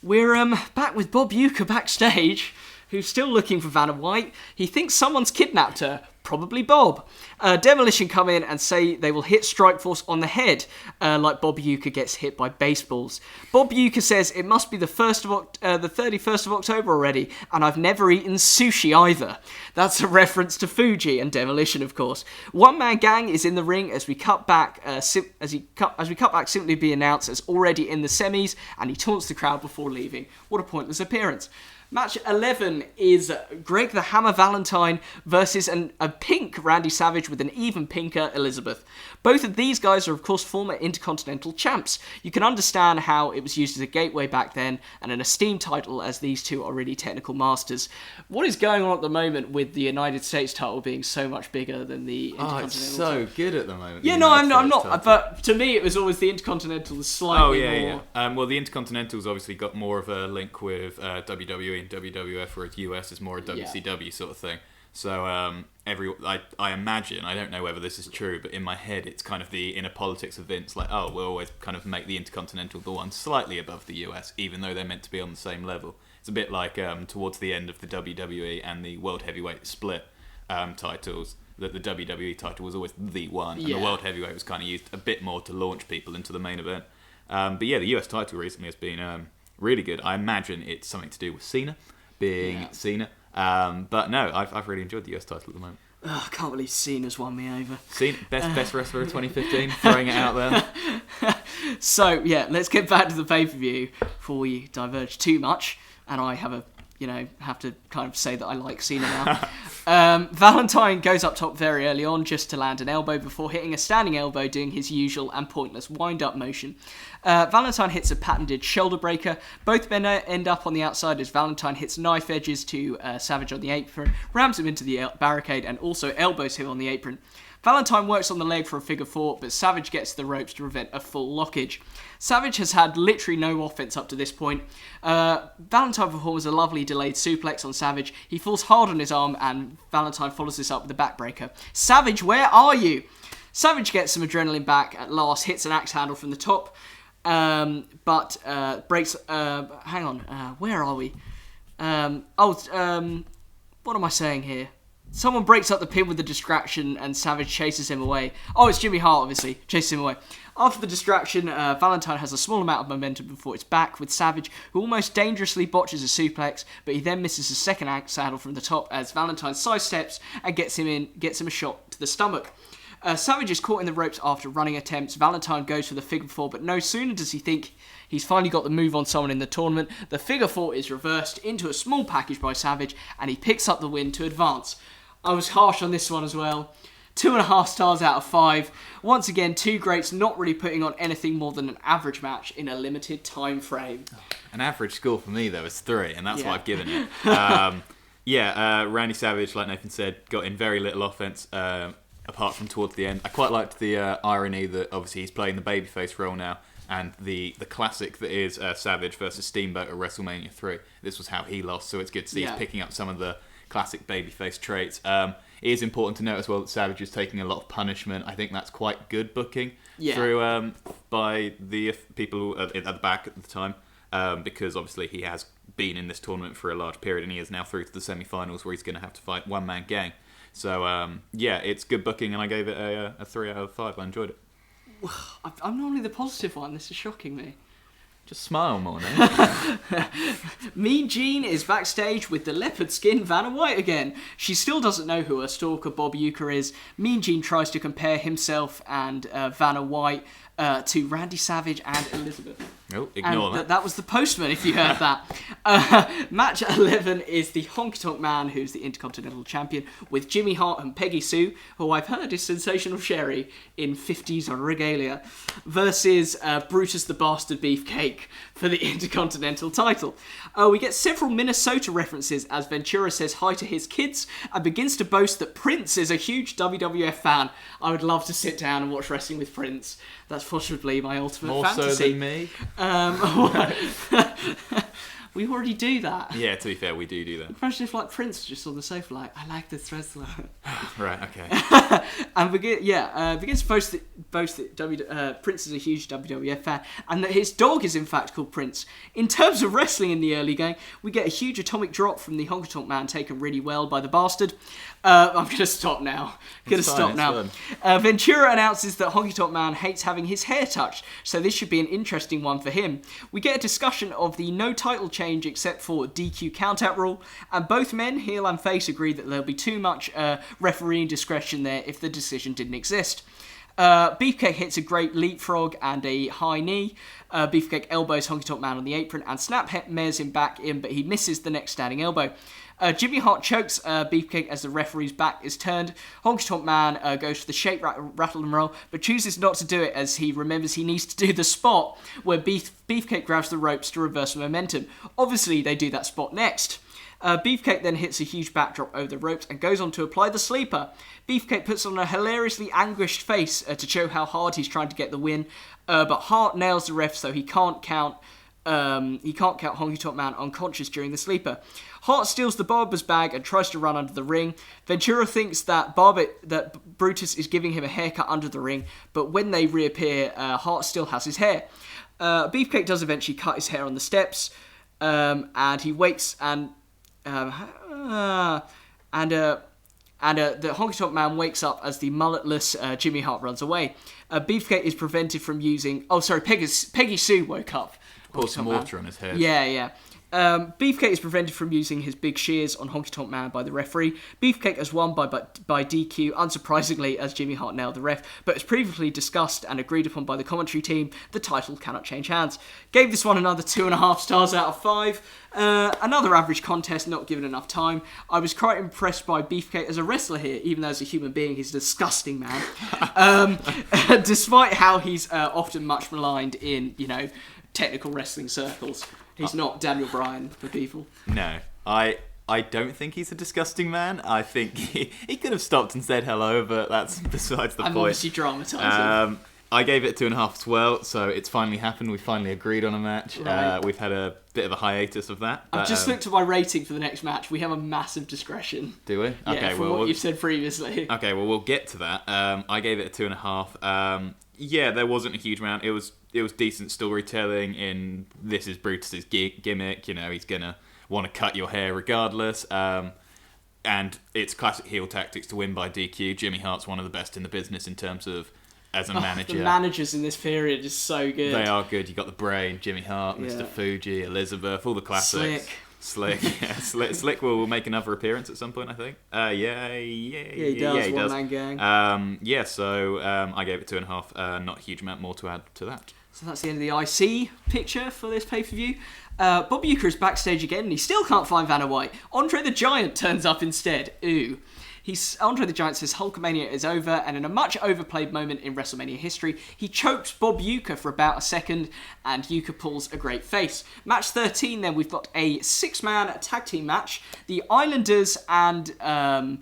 We're back with Bob Uecker backstage, who's still looking for Vanna White. He thinks someone's kidnapped her. Probably Bob. Demolition come in and say they will hit Strikeforce on the head, like Bob Uecker gets hit by baseballs. Bob Uecker says it must be the 31st of October already, and I've never eaten sushi either. That's a reference to Fuji and Demolition, of course. One Man Gang is in the ring as we cut back. Simply be announced as already in the semis, and he taunts the crowd before leaving. What a pointless appearance. Match 11 is Greg the Hammer Valentine versus a pink Randy Savage with an even pinker Elizabeth. Both of these guys are, of course, former Intercontinental champs. You can understand how it was used as a gateway back then, and an esteemed title, as these two are really technical masters. What is going on at the moment with the United States title being so much bigger than the Intercontinental it's so title? good at the moment. Yeah, no, I'm not. But to me, it was always the Intercontinental was slightly more... Well, the Intercontinental's obviously got more of a link with WWE and WWF, whereas US is more a WCW sort of thing. So I imagine, I don't know whether this is true, but in my head it's kind of the inner politics of Vince, like, oh, we'll always kind of make the Intercontinental the one slightly above the US, even though they're meant to be on the same level. It's a bit like towards the end of the WWE and the World Heavyweight split titles, that the WWE title was always the one, and the World Heavyweight was kind of used a bit more to launch people into the main event. But yeah, the US title recently has been really good. I imagine it's something to do with Cena being Cena. But no, I've really enjoyed the US title at the moment. Oh, I can't believe Cena's won me over. Cena, best wrestler of 2015, throwing it out there. So, yeah, let's get back to the pay-per-view before we diverge too much. And I have to kind of say that I like Cena now. Valentine goes up top very early on just to land an elbow before hitting a standing elbow, doing his usual and pointless wind-up motion. Valentine hits a patented shoulder breaker. Both men end up on the outside as Valentine hits knife edges to Savage on the apron, rams him into the barricade, and also elbows him on the apron. Valentine works on the leg for a figure four, but Savage gets to the ropes to prevent a full lockage. Savage has had literally no offense up to this point. Valentine performs a lovely delayed suplex on Savage. He falls hard on his arm, and Valentine follows this up with a backbreaker. Savage, where are you? Savage gets some adrenaline back at last, hits an axe handle from the top, but breaks... hang on, where are we? What am I saying here? Someone breaks up the pin with a distraction and Savage chases him away. Oh, it's Jimmy Hart, obviously, chases him away. After the distraction, Valentine has a small amount of momentum before it's back with Savage, who almost dangerously botches a suplex, but he then misses a second axe handle from the top as Valentine sidesteps and gets him a shot to the stomach. Savage is caught in the ropes after running attempts. Valentine goes for the figure four, but no sooner does he think he's finally got the move on someone in the tournament, the figure four is reversed into a small package by Savage, and he picks up the win to advance. I was harsh on this one as well. 2.5 stars out of 5. Once again, two greats not really putting on anything more than an average match in a limited time frame. An average score for me, though, is 3, and that's what I've given it. Randy Savage, like Nathan said, got in very little offense, apart from towards the end. I quite liked the irony that obviously he's playing the babyface role now, and the classic that is Savage versus Steamboat at WrestleMania 3. This was how he lost, so it's good to see he's picking up some of the classic babyface traits. It is important to note as well that Savage is taking a lot of punishment. I think that's quite good booking through by the people at the back at the time, because obviously he has been in this tournament for a large period and he is now through to the semi-finals where he's going to have to fight one-man gang. So it's good booking, and I gave it a 3 out of 5. I enjoyed it. I'm normally the positive one. This is shocking me. Just smile more, no? Mean Gene is backstage with the leopard skin Vanna White again. She still doesn't know who her stalker Bob Uecker is. Mean Gene tries to compare himself and Vanna White to Randy Savage and Elizabeth. Oh, ignore that. That was the postman, if you heard that. Match 11 is the Honky Tonk Man, who's the Intercontinental Champion, with Jimmy Hart and Peggy Sue, who I've heard is Sensational Sherry in 50s regalia, versus Brutus the Bastard Beefcake for the Intercontinental title. We get several Minnesota references as Ventura says hi to his kids and begins to boast that Prince is a huge WWF fan. I would love to sit down and watch wrestling with Prince. That's possibly my ultimate fantasy. More so than me? We already do that. Yeah, to be fair, we do that. Imagine if like Prince just on the sofa like, I like this wrestler. Right, okay. And begins to boast that Prince is a huge WWF fan and that his dog is in fact called Prince. In terms of wrestling in the early game, we get a huge atomic drop from the Honky Tonk Man taken really well by the Bastard. I'm going to stop now. Ventura announces that Honky Tonk Man hates having his hair touched, so this should be an interesting one for him. We get a discussion of the no title change except for DQ countout rule, and both men, heel and face, agree that there'll be too much refereeing discretion there if the decision didn't exist. Beefcake hits a great leapfrog and a high knee. Beefcake elbows Honky Tonk Man on the apron and snap mares him back in, but he misses the next standing elbow. Jimmy Hart chokes Beefcake as the referee's back is turned. Honky Tonk Man goes for the shake, rattle and roll, but chooses not to do it as he remembers he needs to do the spot where Beefcake grabs the ropes to reverse momentum. Obviously, they do that spot next. Beefcake then hits a huge backdrop over the ropes and goes on to apply the sleeper. Beefcake puts on a hilariously anguished face to show how hard he's trying to get the win, but Hart nails the ref so he can't count Honky Tonk Man unconscious during the sleeper. Hart steals the barber's bag and tries to run under the ring. Ventura thinks that Brutus is giving him a haircut under the ring, but when they reappear, Hart still has his hair. Beefcake does eventually cut his hair on the steps, and he waits and the Honky Tonk Man wakes up as the mulletless Jimmy Hart runs away. Beefcake is prevented from using... Oh, sorry, Peggy Sue woke up. Pour some water on his head. Yeah. Beefcake is prevented from using his big shears on Honky Tonk Man by the referee. Beefcake has won by DQ, unsurprisingly, as Jimmy Hart nailed the ref, but as previously discussed and agreed upon by the commentary team, the title cannot change hands. Gave this one another 2.5 stars out of 5. Another average contest, not given enough time. I was quite impressed by Beefcake as a wrestler here, even though as a human being he's a disgusting man. Despite how he's often much maligned in, technical wrestling circles. He's not Daniel Bryan for people. No, I don't think he's a disgusting man. I think he could have stopped and said hello, but that's besides the point. I'm obviously dramatising. I gave it 2.5 as well, so it's finally happened. We finally agreed on a match. Right. We've had a bit of a hiatus of that. I've just looked at my rating for the next match. We have a massive discretion. Do we? Yeah, okay, from what you've said previously. Okay, well, we'll get to that. I gave it a 2.5. Yeah, there wasn't a huge amount. It was decent storytelling in this is Brutus's gimmick. He's going to want to cut your hair regardless. And it's classic heel tactics to win by DQ. Jimmy Hart's one of the best in the business in terms of as a manager. The managers in this period is so good. They are good. You got the Brain, Jimmy Hart, Mr. Fuji, Elizabeth, all the classics. Slick. Slick will make another appearance at some point, I think. He does. One man gang. So I gave it 2.5. Not a huge amount more to add to that. So that's the end of the IC picture for this pay-per-view. Bob Uecker is backstage again, and he still can't find Vanna White. Andre the Giant turns up instead. Ooh. Andre the Giant says Hulkamania is over, and in a much overplayed moment in WrestleMania history, he chokes Bob Uecker for about a second, and Uecker pulls a great face. Match 13, then, we've got a 6-man tag team match. The Islanders and and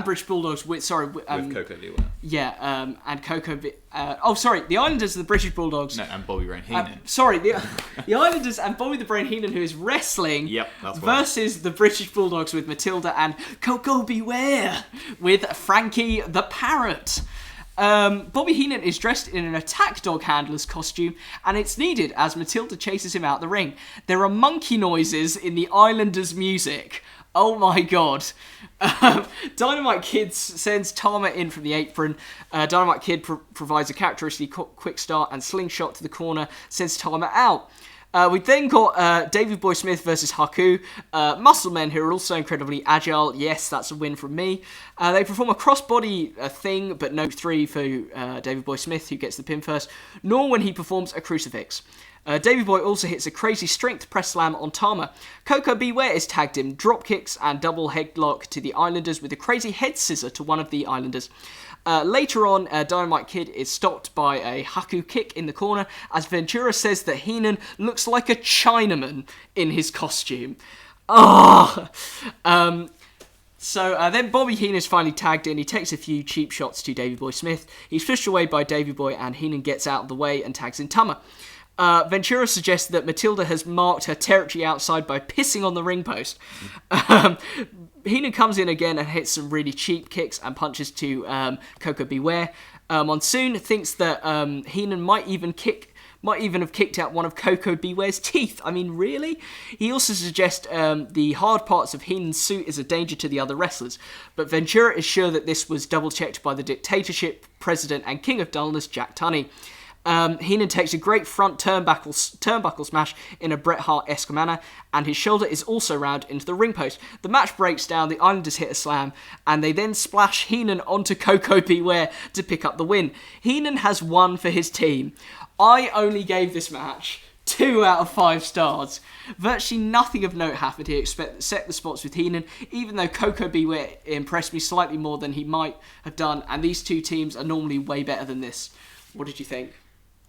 British Bulldogs with Coco Lewa. Yeah, and Coco. The Islanders and the British Bulldogs. No, and Bobby Brain Heenan. The Islanders and Bobby the Brain Heenan, who is wrestling. Yep, that's versus the British Bulldogs with Matilda and Coco Beware with Frankie the Parrot. Bobby Heenan is dressed in an attack dog handler's costume, and it's needed as Matilda chases him out the ring. There are monkey noises in the Islanders' music. Oh my god. Dynamite Kid sends Tama in from the apron. Dynamite Kid provides a characteristic quick start and slingshot to the corner, sends Tama out. We then got Davey Boy Smith versus Haku. Muscle men who are also incredibly agile. Yes, that's a win from me. They perform a crossbody thing, but no 3 for Davey Boy Smith, who gets the pin first, nor when he performs a crucifix. Davey Boy also hits a crazy strength press slam on Tama. Coco Beware is tagged in, drop kicks and double headlock to the Islanders with a crazy head scissor to one of the Islanders. Later on, Dynamite Kid is stopped by a Haku kick in the corner as Ventura says that Heenan looks like a Chinaman in his costume. So then Bobby Heenan is finally tagged in. He takes a few cheap shots to Davey Boy Smith. He's pushed away by Davey Boy and Heenan gets out of the way and tags in Tama. Ventura suggests that Matilda has marked her territory outside by pissing on the ring post. Heenan comes in again and hits some really cheap kicks and punches to Coco Beware. Monsoon thinks that Heenan might even have kicked out one of Coco Beware's teeth. I mean, really? He also suggests the hard parts of Heenan's suit is a danger to the other wrestlers. But Ventura is sure that this was double-checked by the dictatorship president and king of dullness, Jack Tunney. Heenan takes a great front turnbuckle smash in a Bret Hart-esque manner, and his shoulder is also rammed into the ring post. The match breaks down, the Islanders hit a slam, and they then splash Heenan onto Coco Beware to pick up the win. Heenan has won for his team. I only gave this match 2 out of 5 stars. Virtually nothing of note happened here except set the spots with Heenan, even though Coco Beware impressed me slightly more than he might have done, and these two teams are normally way better than this. What did you think?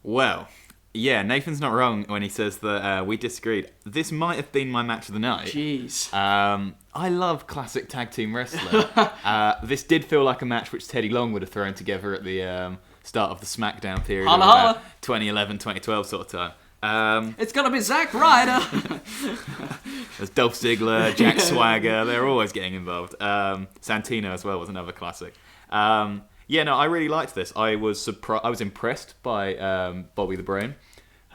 Well, yeah, Nathan's not wrong when he says that we disagreed. This might have been my match of the night. Jeez. I love classic tag team wrestling. This did feel like a match which Teddy Long would have thrown together at the start of the SmackDown period of Holla. 2011, 2012 sort of time. It's gonna be Zack Ryder. There's Dolph Ziggler, Jack Swagger, they're always getting involved. Santino as well was another classic. Yeah, no, I really liked this. I was impressed by Bobby the Brain.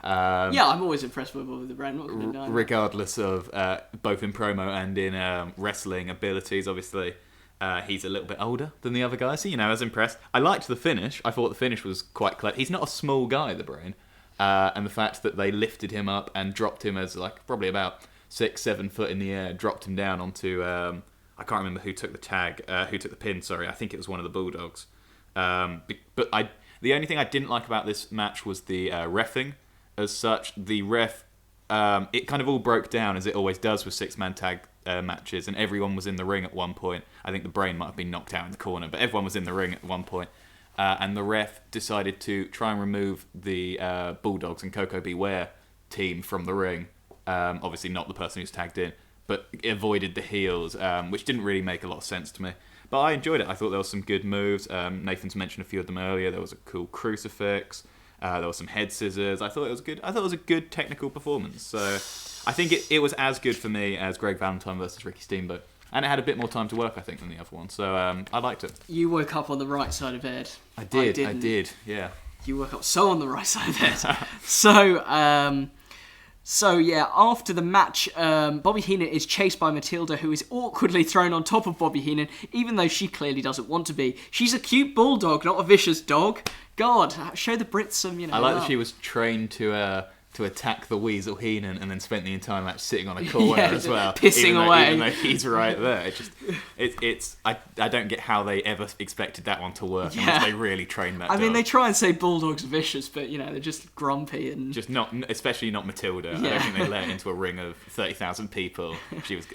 Yeah, I'm always impressed with Bobby the Brain. Not gonna deny that. Regardless of both in promo and in wrestling abilities, obviously. He's a little bit older than the other guys, so, you know, I was impressed. I liked the finish. I thought the finish was quite clever. He's not a small guy, the Brain. And the fact that they lifted him up and dropped him as, like, probably about 6-7 foot in the air, dropped him down onto, I can't remember who took the pin, sorry. I think it was one of the Bulldogs. But the only thing I didn't like about this match was the reffing. As such, the ref, it kind of all broke down, as it always does with six-man tag matches, and everyone was in the ring at one point. I think the Brain might have been knocked out in the corner, but everyone was in the ring at one point. And the ref decided to try and remove the Bulldogs and Coco Beware team from the ring. Obviously not the person who's tagged in, but avoided the heels, which didn't really make a lot of sense to me. But I enjoyed it. I thought there was some good moves. Nathan's mentioned a few of them earlier. There was a cool crucifix. There was some head scissors. I thought it was good. I thought it was a good technical performance. So I think it was as good for me as Greg Valentine versus Ricky Steamboat. And it had a bit more time to work, I think, than the other one. So I liked it. You woke up on the right side of bed. I did, yeah. You woke up so on the right side of bed. So yeah, after the match, Bobby Heenan is chased by Matilda, who is awkwardly thrown on top of Bobby Heenan, even though she clearly doesn't want to be. She's a cute bulldog, not a vicious dog. God, show the Brits some, I like that she was trained to attack the Weasel Heenan and then spent the entire match sitting on a corner as well, pissing away. Even though he's right there. I don't get how they ever expected that one to work unless they really trained that dog. I mean, they try and say bulldogs are vicious, but they're just grumpy and just not, especially not Matilda. I don't think they let her into a ring of 30,000 people. She was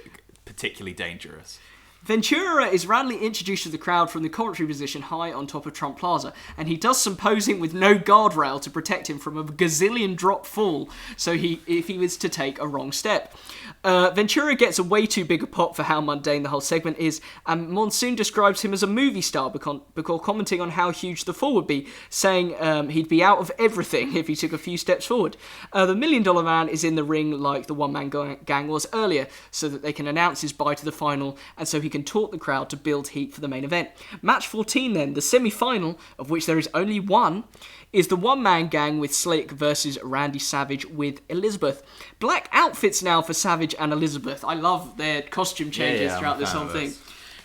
particularly dangerous. Ventura is randomly introduced to the crowd from the commentary position high on top of Trump Plaza, and he does some posing with no guardrail to protect him from a gazillion drop fall, if he was to take a wrong step. Ventura gets a way too big a pop for how mundane the whole segment is, and Monsoon describes him as a movie star before commenting on how huge the fall would be, saying he'd be out of everything if he took a few steps forward. The $1 Million Man is in the ring like the one-man gang was earlier, so that they can announce his bye to the final, and so he can taunt the crowd to build heat for the main event. Match 14 then, the semi-final, of which there is only one, is the one-man gang with Slick versus Randy Savage with Elizabeth. Black outfits now for Savage and Elizabeth. I love their costume changes throughout this whole thing.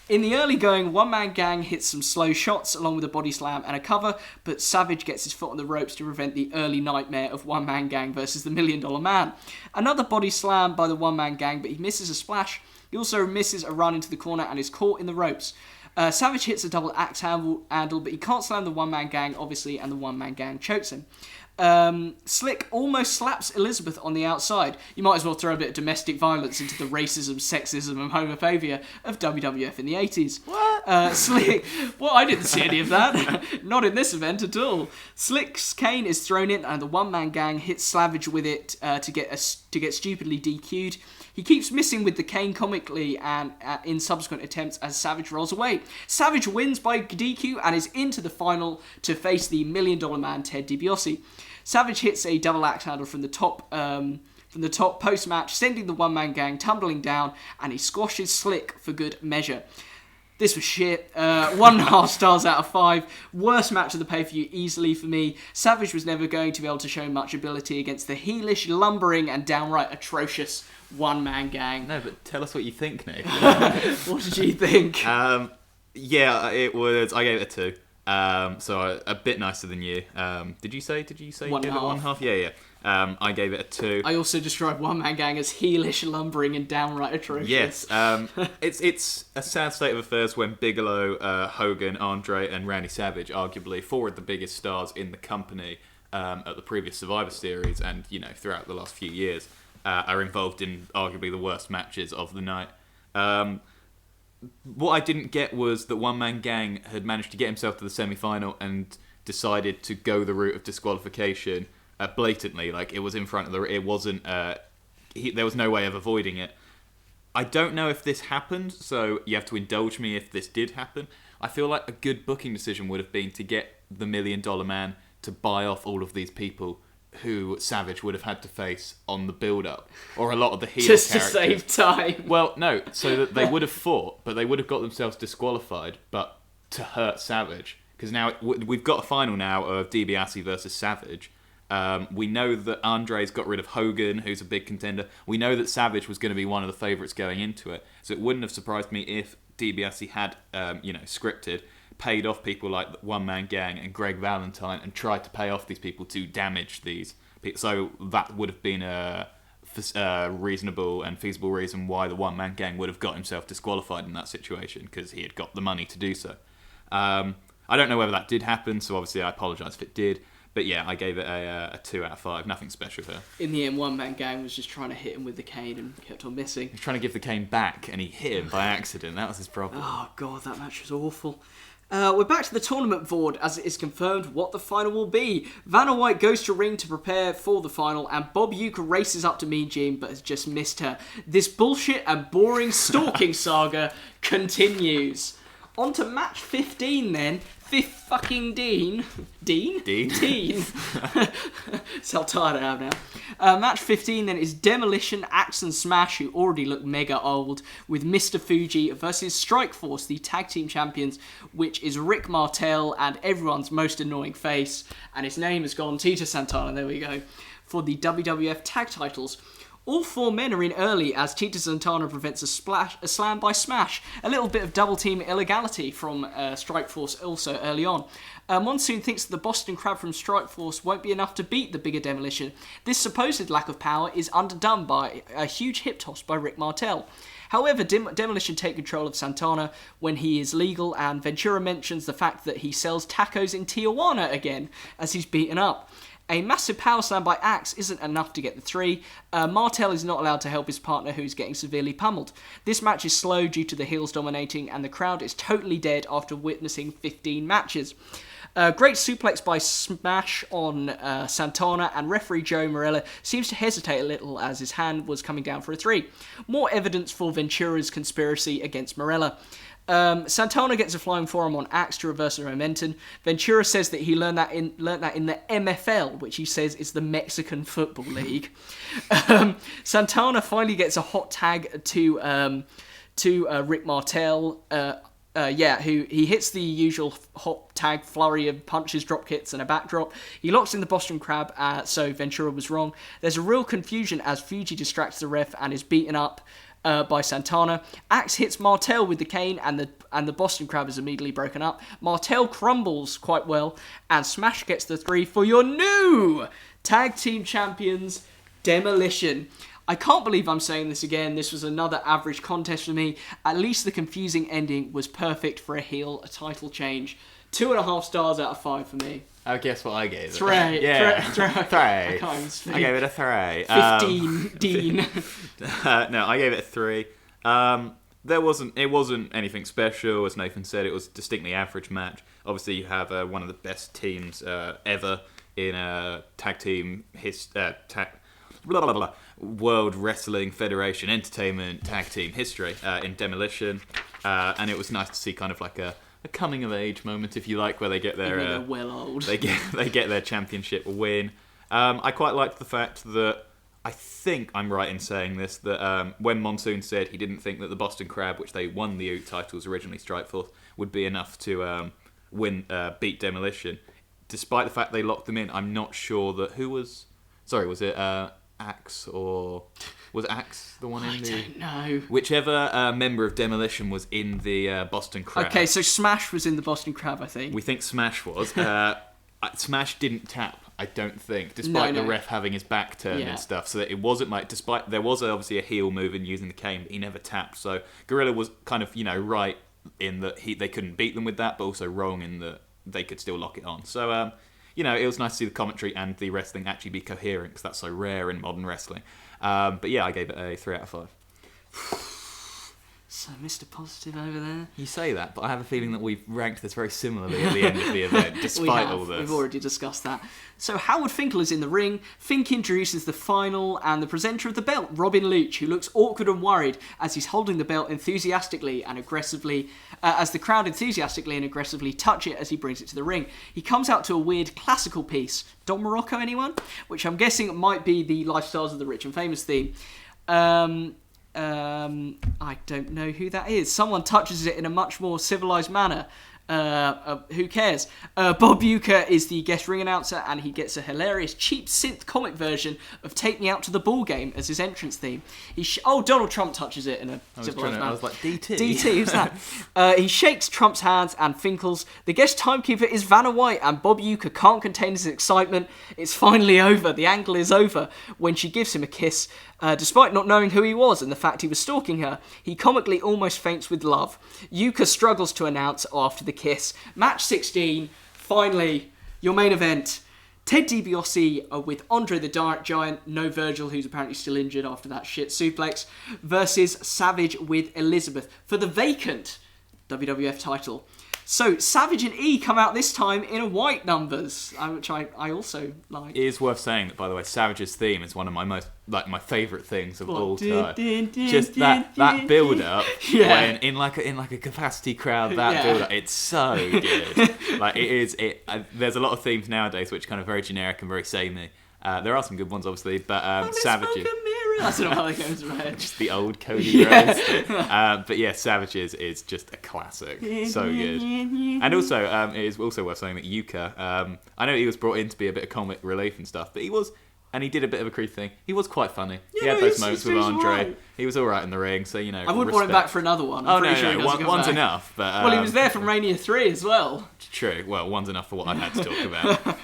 In the early going, one-man gang hits some slow shots along with a body slam and a cover, but Savage gets his foot on the ropes to prevent the early nightmare of one-man gang versus the $1 Million Man. Another body slam by the one-man gang, but he misses a splash. He also misses a run into the corner and is caught in the ropes. Savage hits a double axe handle, but he can't slam the one-man gang, obviously, and the one-man gang chokes him. Slick almost slaps Elizabeth on the outside. You might as well throw a bit of domestic violence into the racism, sexism, and homophobia of WWF in the 80s. What? Slick... Well, I didn't see any of that. Not in this event at all. Slick's cane is thrown in, and the one-man gang hits Savage with it to get stupidly DQ'd. He keeps missing with the cane comically and in subsequent attempts as Savage rolls away. Savage wins by DQ and is into the final to face the $1 Million Man Ted DiBiase. Savage hits a double axe handle from the top post-match, sending the one-man gang tumbling down, and he squashes Slick for good measure. This was shit. 1.5 stars out of 5. Worst match of the pay-per-view easily for me. Savage was never going to be able to show much ability against the heelish, lumbering, and downright atrocious one-man gang. No, but tell us what you think, Nick. What did you think? Yeah, it was. I gave it a 2. So a bit nicer than you. Did you say you gave it 1.5? Yeah. I gave it a 2. I also described One Man Gang as heelish, lumbering, and downright atrocious. Yes. It's a sad state of affairs when Bigelow, Hogan, Andre, and Randy Savage, arguably 4 of the biggest stars in the company, at the previous Survivor Series and, throughout the last few years, are involved in arguably the worst matches of the night. What I didn't get was that One Man Gang had managed to get himself to the semi-final and decided to go the route of disqualification blatantly. Like, it was in front of it wasn't... there was no way of avoiding it. I don't know if this happened, so you have to indulge me if this did happen. I feel like a good booking decision would have been to get the $1 Million Man to buy off all of these people who Savage would have had to face on the build-up, or a lot of the heel just characters. to save time. Well, no, so that they would have fought, but they would have got themselves disqualified, but to hurt Savage. Because now we've got a final now of DiBiase versus Savage. We know that Andre's got rid of Hogan, who's a big contender. We know that Savage was going to be one of the favourites going into it, so it wouldn't have surprised me if DiBiase had, scripted, paid off people like One Man Gang and Greg Valentine and tried to pay off these people to damage these people. So that would have been a reasonable and feasible reason why the One Man Gang would have got himself disqualified in that situation, because he had got the money to do so. I don't know whether that did happen, so obviously I apologise if it did. But yeah, I gave it a 2 out of 5. Nothing special there. In the end, One Man Gang was just trying to hit him with the cane and kept on missing. He was trying to give the cane back and he hit him by accident. That was his problem. Oh god, that match was awful. We're back to the tournament board as it is confirmed what the final will be. Vanna White goes to ring to prepare for the final, and Bob Uecker races up to Mean Gene but has just missed her. This bullshit and boring stalking saga continues. On to match 15 then. Fifth fucking Dean. Dean? Dean. That's how tired I am now. Match 15 then is Demolition, Axe and Smash, who already look mega old, with Mr. Fuji versus Strikeforce, the tag team champions, which is Rick Martel and everyone's most annoying face. And his name has gone, Tito Santana, there we go, for the WWF Tag Titles. All 4 men are in early as Tito Santana prevents a slam by Smash. A little bit of double team illegality from Strikeforce also early on. Monsoon thinks that the Boston Crab from Strikeforce won't be enough to beat the bigger Demolition. This supposed lack of power is underdone by a huge hip toss by Rick Martel. However, Demolition take control of Santana when he is legal, and Ventura mentions the fact that he sells tacos in Tijuana again as he's beaten up. A massive power slam by Axe isn't enough to get the 3. Martel is not allowed to help his partner, who's getting severely pummeled. This match is slow due to the heels dominating, and the crowd is totally dead after witnessing 15 matches. Great suplex by Smash on Santana, and referee Joe Morella seems to hesitate a little as his hand was coming down for a 3. More evidence for Ventura's conspiracy against Morella. Santana gets a flying forearm on Axe to reverse the momentum. Ventura says that he learned that in the MFL, which he says is the Mexican Football League. Santana finally gets a hot tag to Rick Martel. Who he hits the usual hot tag flurry of punches, drop kicks, and a backdrop. He locks in the Boston Crab, so Ventura was wrong. There's a real confusion as Fuji distracts the ref and is beaten up by Santana. Axe hits Martel with the cane, and the Boston Crab is immediately broken up. Martel crumbles quite well, and Smash gets the 3 for your new tag team champions, Demolition. I can't believe I'm saying this again. This was another average contest for me. At least the confusing ending was perfect for a heel title change. 2.5 stars out of 5 for me. Oh, guess what I gave it? 3. Yeah. 3. I can't even speak. I gave it a 3. 15, Dean. No, I gave it a 3. It wasn't anything special. As Nathan said, it was a distinctly average match. Obviously, you have one of the best teams ever in tag team World Wrestling Federation Entertainment tag team history in Demolition, and it was nice to see kind of like a coming of age moment, if you like, where they get their they're well old. they get their championship win. I quite liked the fact that, I think I'm right in saying this, that when Monsoon said he didn't think that the Boston Crab, which they won the Ute titles originally, Strikeforce, would be enough to beat Demolition, despite the fact they locked them in. I'm not sure that was it Axe, or was Axe the one in the... I don't know. Whichever member of Demolition was in the Boston Crab. Okay, so Smash was in the Boston Crab, I think. We think Smash was. Smash didn't tap, I don't think, despite the ref having his back turned and stuff. So that it wasn't like, despite there was obviously a heel move in using the cane, but he never tapped. So Gorilla was kind of, right in that they couldn't beat them with that, but also wrong in that they could still lock it on. So it was nice to see the commentary and the wrestling actually be coherent, because that's so rare in modern wrestling. But yeah, I gave it a 3 out of 5. So, Mr. Positive over there. You say that, but I have a feeling that we've ranked this very similarly at the end of the event, despite all this. We've already discussed that. So Howard Finkel is in the ring. Fink introduces the final and the presenter of the belt, Robin Leach, who looks awkward and worried as he's holding the belt enthusiastically and aggressively, as the crowd enthusiastically and aggressively touch it as he brings it to the ring. He comes out to a weird classical piece. Don Morocco, anyone? Which I'm guessing might be the Lifestyles of the Rich and Famous theme. I don't know who that is. Someone touches it in a much more civilized manner. Who cares? Bob Uecker is the guest ring announcer, and he gets a hilarious cheap synth comic version of "Take Me Out to the Ball Game" as his entrance theme. Donald Trump touches it in a civilized manner. I was like, DT. DT, who's that? He shakes Trump's hands and Finkel's. The guest timekeeper is Vanna White, and Bob Uecker can't contain his excitement. It's finally over. The angle is over when she gives him a kiss. Despite not knowing who he was and the fact he was stalking her, he comically almost faints with love. Uecker struggles to announce after the kiss. Match 16, finally, your main event. Ted DiBiase with Andre the Giant, no Virgil, who's apparently still injured after that shit suplex, versus Savage with Elizabeth for the vacant WWF title. So, Savage and E come out this time in white numbers, which I also like. It is worth saying that, by the way, Savage's theme is one of my favourite things of all time. Just that build up when in like a capacity crowd, that build up, it's so good. There's a lot of themes nowadays which are kind of very generic and very samey. There are some good ones, obviously, but Savage's. I don't know how that goes in my head. Just the old Cody Rhodes. But yeah, Savage's is just a classic. So good. And also, it is also worth saying that Uecker, I know he was brought in to be a bit of comic relief and stuff, but he did a bit of a creep thing. He was quite funny. Yeah, he had those moments with Andre. Right. He was all right in the ring, so, I wouldn't want him back for another one. One's enough. But, well, he was there from Mania 3 as well. True. Well, one's enough for what I've had to talk about.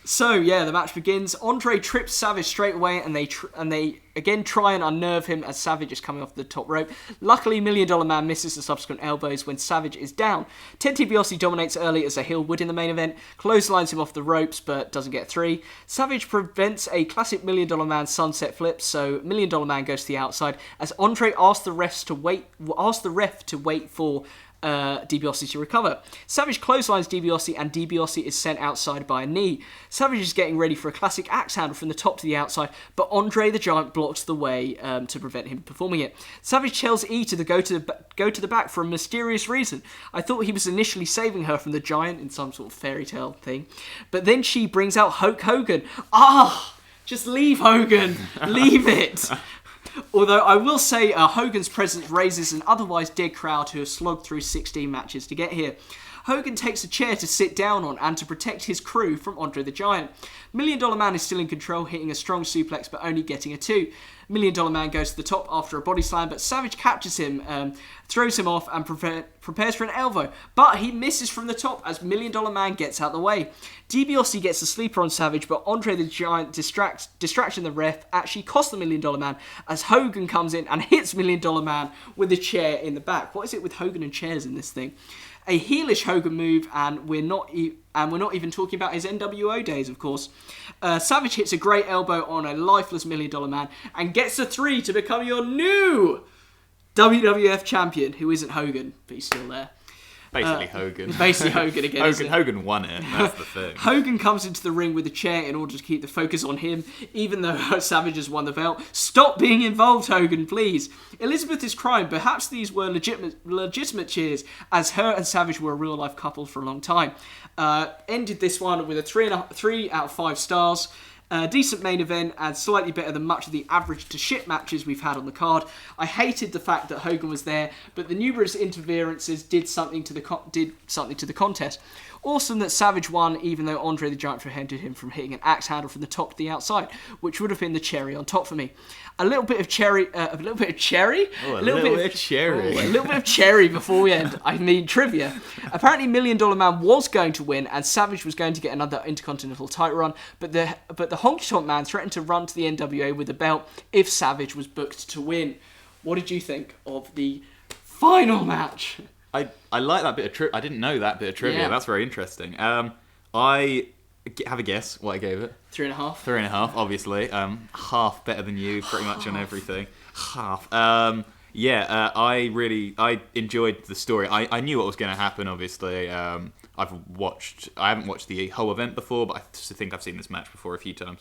So, yeah, the match begins. Andre trips Savage straight away, and they again try and unnerve him as Savage is coming off the top rope. Luckily, $1 Million Man misses the subsequent elbows when Savage is down. Ted DiBiase dominates early as a heel would in the main event, clotheslines him off the ropes, but doesn't get 3. Savage prevents a classic $1 Million Man sunset flip, so $1 Million Man goes to the outside as Andre asks the ref to wait for DiBiase to recover. Savage clotheslines DiBiase, and DiBiase is sent outside by a knee. Savage is getting ready for a classic axe handle from the top to the outside, but Andre the Giant blocks the way to prevent him performing it. Savage tells E to go to the back for a mysterious reason. I thought he was initially saving her from the Giant in some sort of fairy tale thing, but then she brings out Hulk Hogan. Just leave Hogan. Leave it. Although I will say Hogan's presence raises an otherwise dead crowd who have slogged through 16 matches to get here. Hogan takes a chair to sit down on and to protect his crew from Andre the Giant. $1 Million Man is still in control, hitting a strong suplex but only getting a 2. $1 Million Man goes to the top after a body slam, but Savage catches him, throws him off and prepares for an elbow. But he misses from the top as $1 Million Man gets out the way. DiBiase gets a sleeper on Savage, but Andre the Giant distraction the ref actually costs the $1 Million Man as Hogan comes in and hits $1 Million Man with a chair in the back. What is it with Hogan and chairs in this thing? A heelish Hogan move, and we're not even talking about his NWO days, of course. Savage hits a great elbow on a lifeless $1 Million Man and gets a 3 to become your new WWF champion, who isn't Hogan, but he's still there. Basically Hogan. Basically Hogan again. Hogan won it, that's the thing. Hogan comes into the ring with a chair in order to keep the focus on him, even though Savage has won the belt. Stop being involved, Hogan, please. Elizabeth is crying. Perhaps these were legitimate cheers, as her and Savage were a real-life couple for a long time. Ended this one with a 3 out of 5 stars. Decent main event and slightly better than much of the average to shit matches we've had on the card. I hated the fact that Hogan was there, but the numerous interferences did something to the contest. Awesome that Savage won, even though Andre the Giant prevented him from hitting an axe handle from the top to the outside, which would have been the cherry on top for me. A little bit of cherry before we end. I mean trivia. Apparently $1 Million Man was going to win and Savage was going to get another Intercontinental title run, but the Honky Tonk Man threatened to run to the NWA with the belt if Savage was booked to win. What did you think of the final match? I like that bit of trivia. I didn't know that bit of trivia. Yeah. That's very interesting. have a guess what I gave it. 3.5. 3.5, obviously. Half better than you, pretty much on everything. Half. I enjoyed the story. I knew what was going to happen, obviously. I haven't watched the whole event before, but I think I've seen this match before a few times.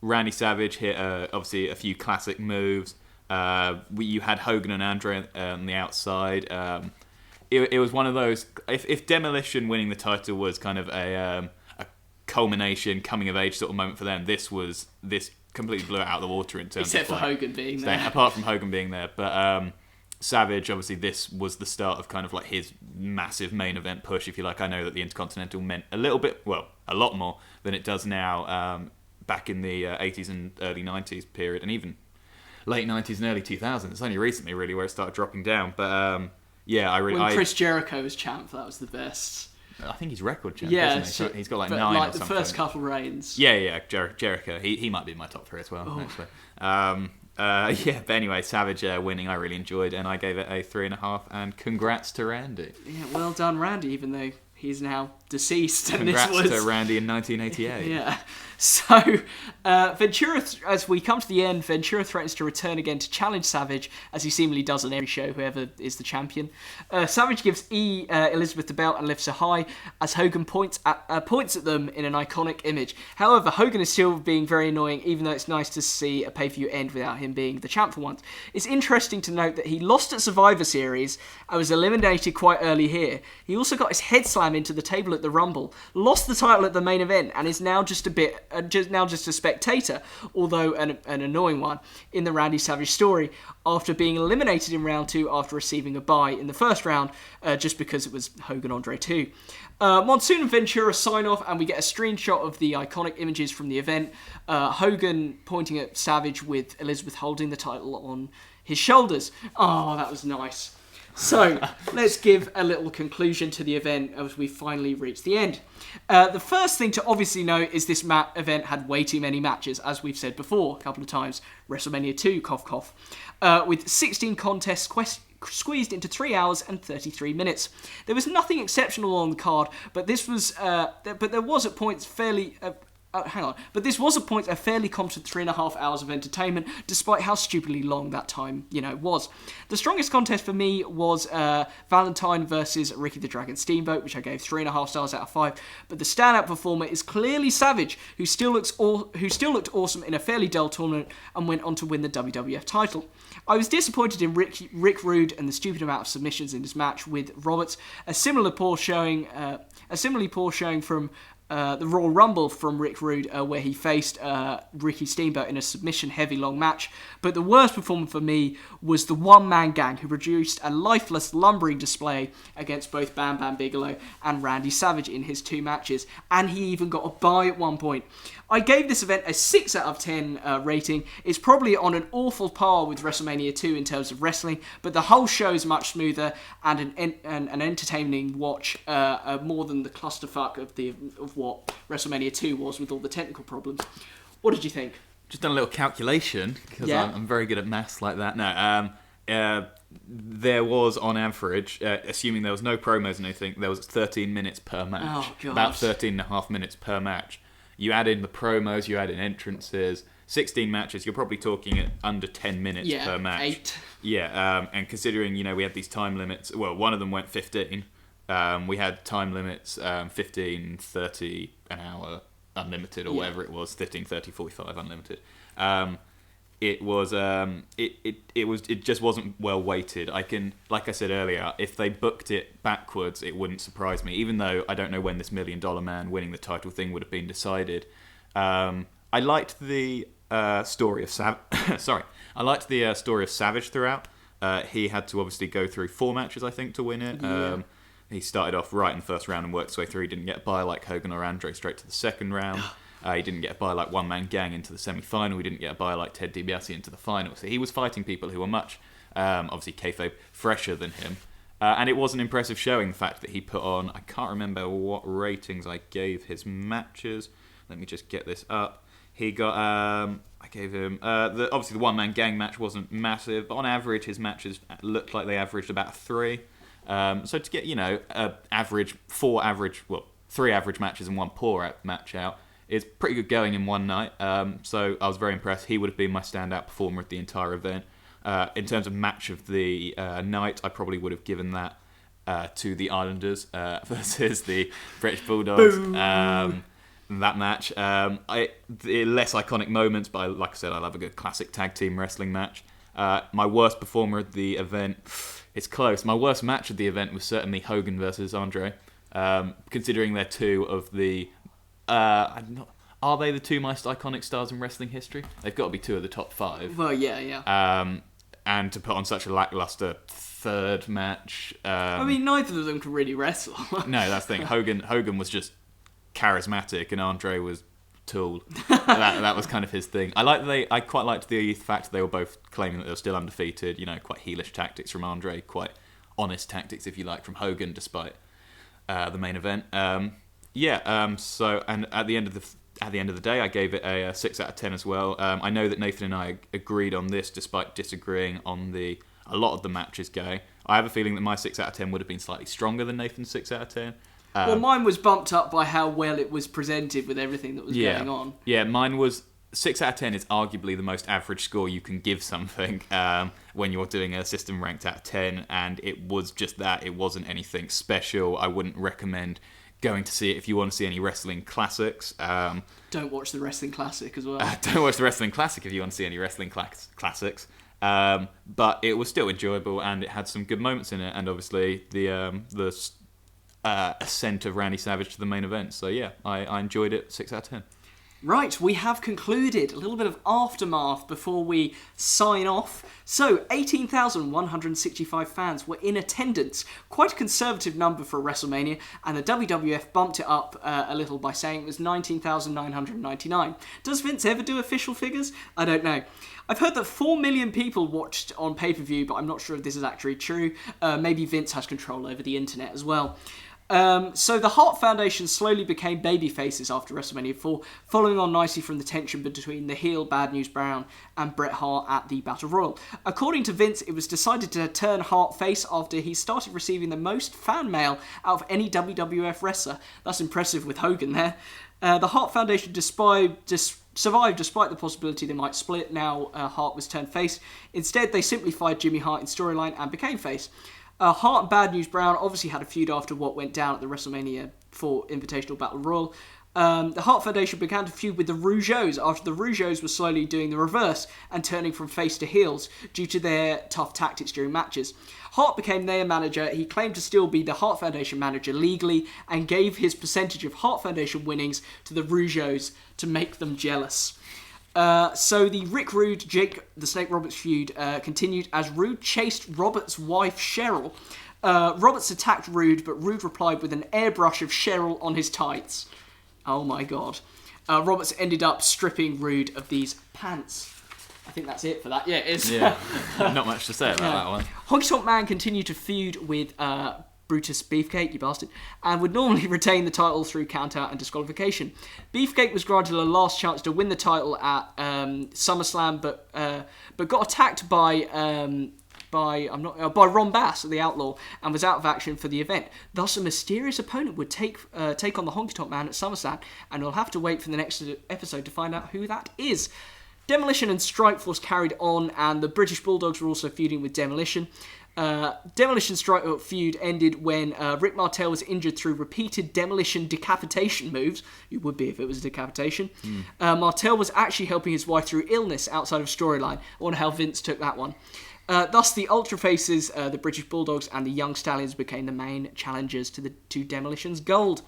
Randy Savage hit, obviously, a few classic moves. You had Hogan and Andre on the outside. It was one of those... If Demolition winning the title was kind of a culmination, coming-of-age sort of moment for them, this completely blew it out of the water in terms Except of... for Hogan being there. Apart from Hogan being there. But Savage, obviously, this was the start of kind of like his massive main event push, if you like. I know that the Intercontinental meant a lot more than it does now back in the 80s and early 90s period, and even late 90s and early 2000s. It's only recently, really, where it started dropping down. But, when Chris Jericho was champ, that was the best. I think he's record champ, isn't he? So he's got like 9 or something. Like the first couple reigns. Yeah, Jericho. He might be in my top 3 as well, actually. But anyway, Savage winning I really enjoyed, and I gave it a 3.5, and congrats to Randy. Yeah, well done, Randy, even though he's now deceased. Congrats to Randy in 1988. Yeah. So, Ventura, as we come to the end, Ventura threatens to return again to challenge Savage, as he seemingly does on every show, whoever is the champion. Savage gives Elizabeth the belt and lifts her high, as Hogan points at them in an iconic image. However, Hogan is still being very annoying, even though it's nice to see a pay-per-view end without him being the champ for once. It's interesting to note that he lost at Survivor Series and was eliminated quite early here. He also got his head slammed into the table at the Rumble, lost the title at the main event, and is now just a spectator, although an annoying one, in the Randy Savage story, after being eliminated in round 2 after receiving a bye in the first round, just because it was Hogan Andre 2. Monsoon and Ventura sign off, and we get a screenshot of the iconic images from the event. Hogan pointing at Savage with Elizabeth holding the title on his shoulders. Oh, that was nice. So, let's give a little conclusion to the event as we finally reach the end. The first thing to obviously note is this event had way too many matches, as we've said before a couple of times. WrestleMania 2, cough cough. With 16 contests squeezed into 3 hours and 33 minutes. There was nothing exceptional on the card, but this was there was at points fairly... But this was at points a fairly competent 3.5 hours of entertainment, despite how stupidly long that time, was. The strongest contest for me was Valentine versus Ricky the Dragon Steamboat, which I gave 3.5 stars out of 5. But the standout performer is clearly Savage, who still looked awesome in a fairly dull tournament and went on to win the WWF title. I was disappointed in Rick Rude and the stupid amount of submissions in this match with Roberts. A similarly poor showing from the Royal Rumble from Rick Rude, where he faced Ricky Steamboat in a submission-heavy long match. But the worst performance for me was the one-man gang, who produced a lifeless, lumbering display against both Bam Bam Bigelow and Randy Savage in his 2 matches, and he even got a bye at one point. I gave this event a 6 out of 10 rating. It's probably on an awful par with WrestleMania 2 in terms of wrestling, but the whole show is much smoother and an entertaining watch, more than the clusterfuck of what WrestleMania 2 was with all the technical problems. What did you think? Just done a little calculation, because I'm very good at maths like that. No, there was, on average, assuming there was no promos and anything, there was 13 minutes per match. Oh, God. About 13.5 minutes per match. You add in the promos, you add in entrances, 16 matches, you're probably talking at under 10 minutes per match. 8. Yeah, and considering, we had these time limits, well, one of them went 15. We had time limits, 15, 30 an hour, unlimited, or whatever it was, 15, 30, 45, unlimited. It just wasn't well weighted. Like I said earlier, if they booked it backwards, it wouldn't surprise me, even though I don't know when this $1 Million Man winning the title thing would have been decided. I liked the story of I liked the story of Savage throughout. He had to obviously go through 4 matches, I think, to win it. Yeah. He started off right in the first round and worked his way through. He didn't get a bye like Hogan or Andre straight to the second round. He didn't get a bye like One Man Gang into the semi-final. He didn't get a bye like Ted DiBiase into the final. So he was fighting people who were much, obviously, kayfabe fresher than him. And it was an impressive showing, the fact that he put on... I can't remember what ratings I gave his matches. Let me just get this up. He got... I gave him... obviously, the One Man Gang match wasn't massive, but on average, his matches looked like they averaged about 3. So to get, 3 average matches and 1 poor match out is pretty good going in one night. So I was very impressed. He would have been my standout performer of the entire event. In terms of match of the night, I probably would have given that to the Islanders versus the British Bulldogs. That match. The less iconic moments, but like I said, I love a good classic tag team wrestling match. My worst performer of the event, it's close. My worst match of the event was certainly Hogan versus Andre. Considering they're two of the... are they the 2 most iconic stars in wrestling history? They've got to be 2 of the top 5. Well, yeah. And to put on such a lackluster third match... I mean, neither of them can really wrestle. No, that's the thing. Hogan was just charismatic and Andre was tool. that was kind of his thing. I quite liked the fact they were both claiming that they were still undefeated, quite heelish tactics from Andre, quite honest tactics, if you like, from Hogan, despite the main event. So at the end of the day, I gave it a 6 out of 10 as well. I know that Nathan and I agreed on this, despite disagreeing on a lot of the matches going. I have a feeling that my 6 out of 10 would have been slightly stronger than Nathan's 6 out of 10. Well, mine was bumped up by how well it was presented with everything that was going on. Yeah, mine was 6 out of 10 is arguably the most average score you can give something when you're doing a system ranked out of 10, and it was just that. It wasn't anything special. I wouldn't recommend going to see it if you want to see any wrestling classics. Don't watch the wrestling classic as well. Don't watch the wrestling classic if you want to see any wrestling classics. But it was still enjoyable, and it had some good moments in it, and obviously the ascent of Randy Savage to the main event. So yeah, I enjoyed it. 6 out of 10. Right, we have concluded. A little bit of aftermath before we sign off. So, 18,165 fans were in attendance. Quite a conservative number for WrestleMania, and the WWF bumped it up a little by saying it was 19,999. Does Vince ever do official figures? I don't know. I've heard that 4 million people watched on pay-per-view, but I'm not sure if this is actually true. Maybe Vince has control over the internet as well. So the Hart Foundation slowly became babyfaces after WrestleMania 4, following on nicely from the tension between the heel Bad News Brown and Bret Hart at the Battle Royal. According to Vince, it was decided to turn Hart face after he started receiving the most fan mail out of any WWF wrestler. That's impressive with Hogan there. The Hart Foundation survived despite the possibility they might split. Now Hart was turned face. Instead, they simplified Jimmy Hart in storyline and became face. Hart and Bad News Brown obviously had a feud after what went down at the WrestleMania 4 Invitational Battle Royal. The Hart Foundation began to feud with the Rougeaus after the Rougeaus were slowly doing the reverse and turning from face to heels due to their tough tactics during matches. Hart became their manager. He claimed to still be the Hart Foundation manager legally and gave his percentage of Hart Foundation winnings to the Rougeaus to make them jealous. So the Rick Rude, Jake the Snake Roberts feud continued as Rude chased Roberts' wife Cheryl. Roberts attacked Rude, but Rude replied with an airbrush of Cheryl on his tights. Oh my god. Roberts ended up stripping Rude of these pants. I think that's it for that. Yeah, it is. Yeah, not much to say about that one. Honky Tonk Man continued to feud with Brutus Beefcake, you bastard, and would normally retain the title through countout and disqualification. Beefcake was granted a last chance to win the title at SummerSlam, but got attacked by Ron Bass, the Outlaw, and was out of action for the event. Thus, a mysterious opponent would take on the Honky Tonk Man at SummerSlam, and we'll have to wait for the next episode to find out who that is. Demolition and Strikeforce carried on, and the British Bulldogs were also feuding with Demolition. Demolition Strike feud ended when Rick Martel was injured through repeated Demolition decapitation moves. You would be if it was a decapitation. Martel was actually helping his wife through illness outside of storyline. I wonder how Vince took that one. Thus, the Ultra Faces, the British Bulldogs, and the Young Stallions became the main challengers to Demolition's gold.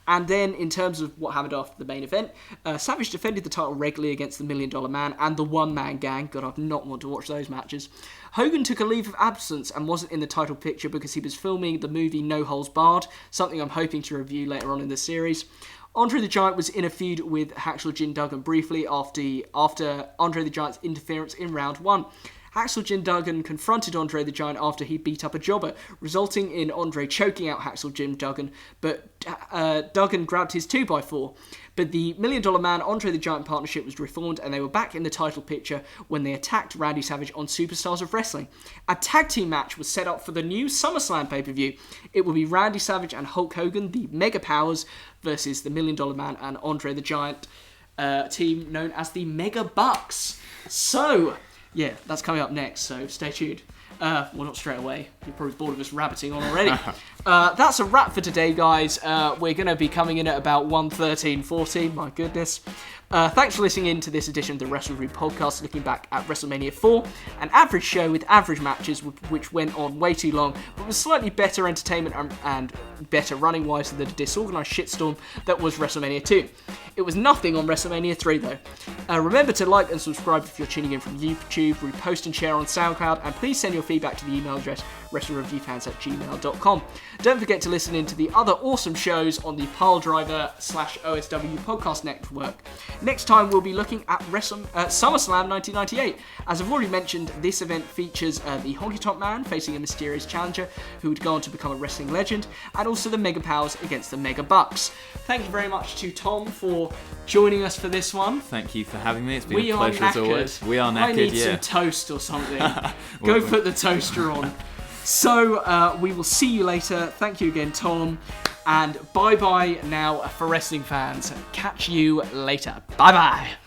And then, in terms of what happened after the main event, Savage defended the title regularly against the $1 Million Man and the One Man Gang. God, I'd not want to watch those matches. Hogan took a leave of absence and wasn't in the title picture because he was filming the movie No Holds Barred, something I'm hoping to review later on in the series. Andre the Giant was in a feud with Hacksaw Jim Duggan briefly after Andre the Giant's interference in round 1. Hacksaw Jim Duggan confronted Andre the Giant after he beat up a jobber, resulting in Andre choking out Hacksaw Jim Duggan, but Duggan grabbed his 2x4. But the $1 Million Man Andre the Giant partnership was reformed, and they were back in the title picture when they attacked Randy Savage on Superstars of Wrestling. A tag team match was set up for the new SummerSlam pay-per-view. It will be Randy Savage and Hulk Hogan, the Mega Powers, versus the $1 Million Man and Andre the Giant team known as the Mega Bucks. So, yeah, that's coming up next, so stay tuned. Well, not straight away. You're probably bored of us rabbiting on already. That's a wrap for today, guys. We're going to be coming in at about 1:13:14. My goodness. Thanks for listening in to this edition of the Wrestle Review podcast, looking back at WrestleMania IV, an average show with average matches, which went on way too long, but was slightly better entertainment and better running-wise than the disorganised shitstorm that was WrestleMania II. It was nothing on WrestleMania III, though. Remember to like and subscribe if you're tuning in from YouTube, repost and share on SoundCloud, and please send your feedback to the email address WrestleReviewFans@gmail.com. Don't forget to listen in to the other awesome shows on the Piledriver/OSW podcast network. Next time, we'll be looking at SummerSlam 1998. As I've already mentioned, this event features the Honky Tonk Man facing a mysterious challenger who would go on to become a wrestling legend, and also the Mega Powers against the Mega Bucks. Thank you very much to Tom for joining us for this one. Thank you for having me. It's been a pleasure as always. We are knackered, I need some toast or something. Go put the toaster on. So, we will see you later. Thank you again, Tom. And bye-bye now for wrestling fans. Catch you later. Bye-bye.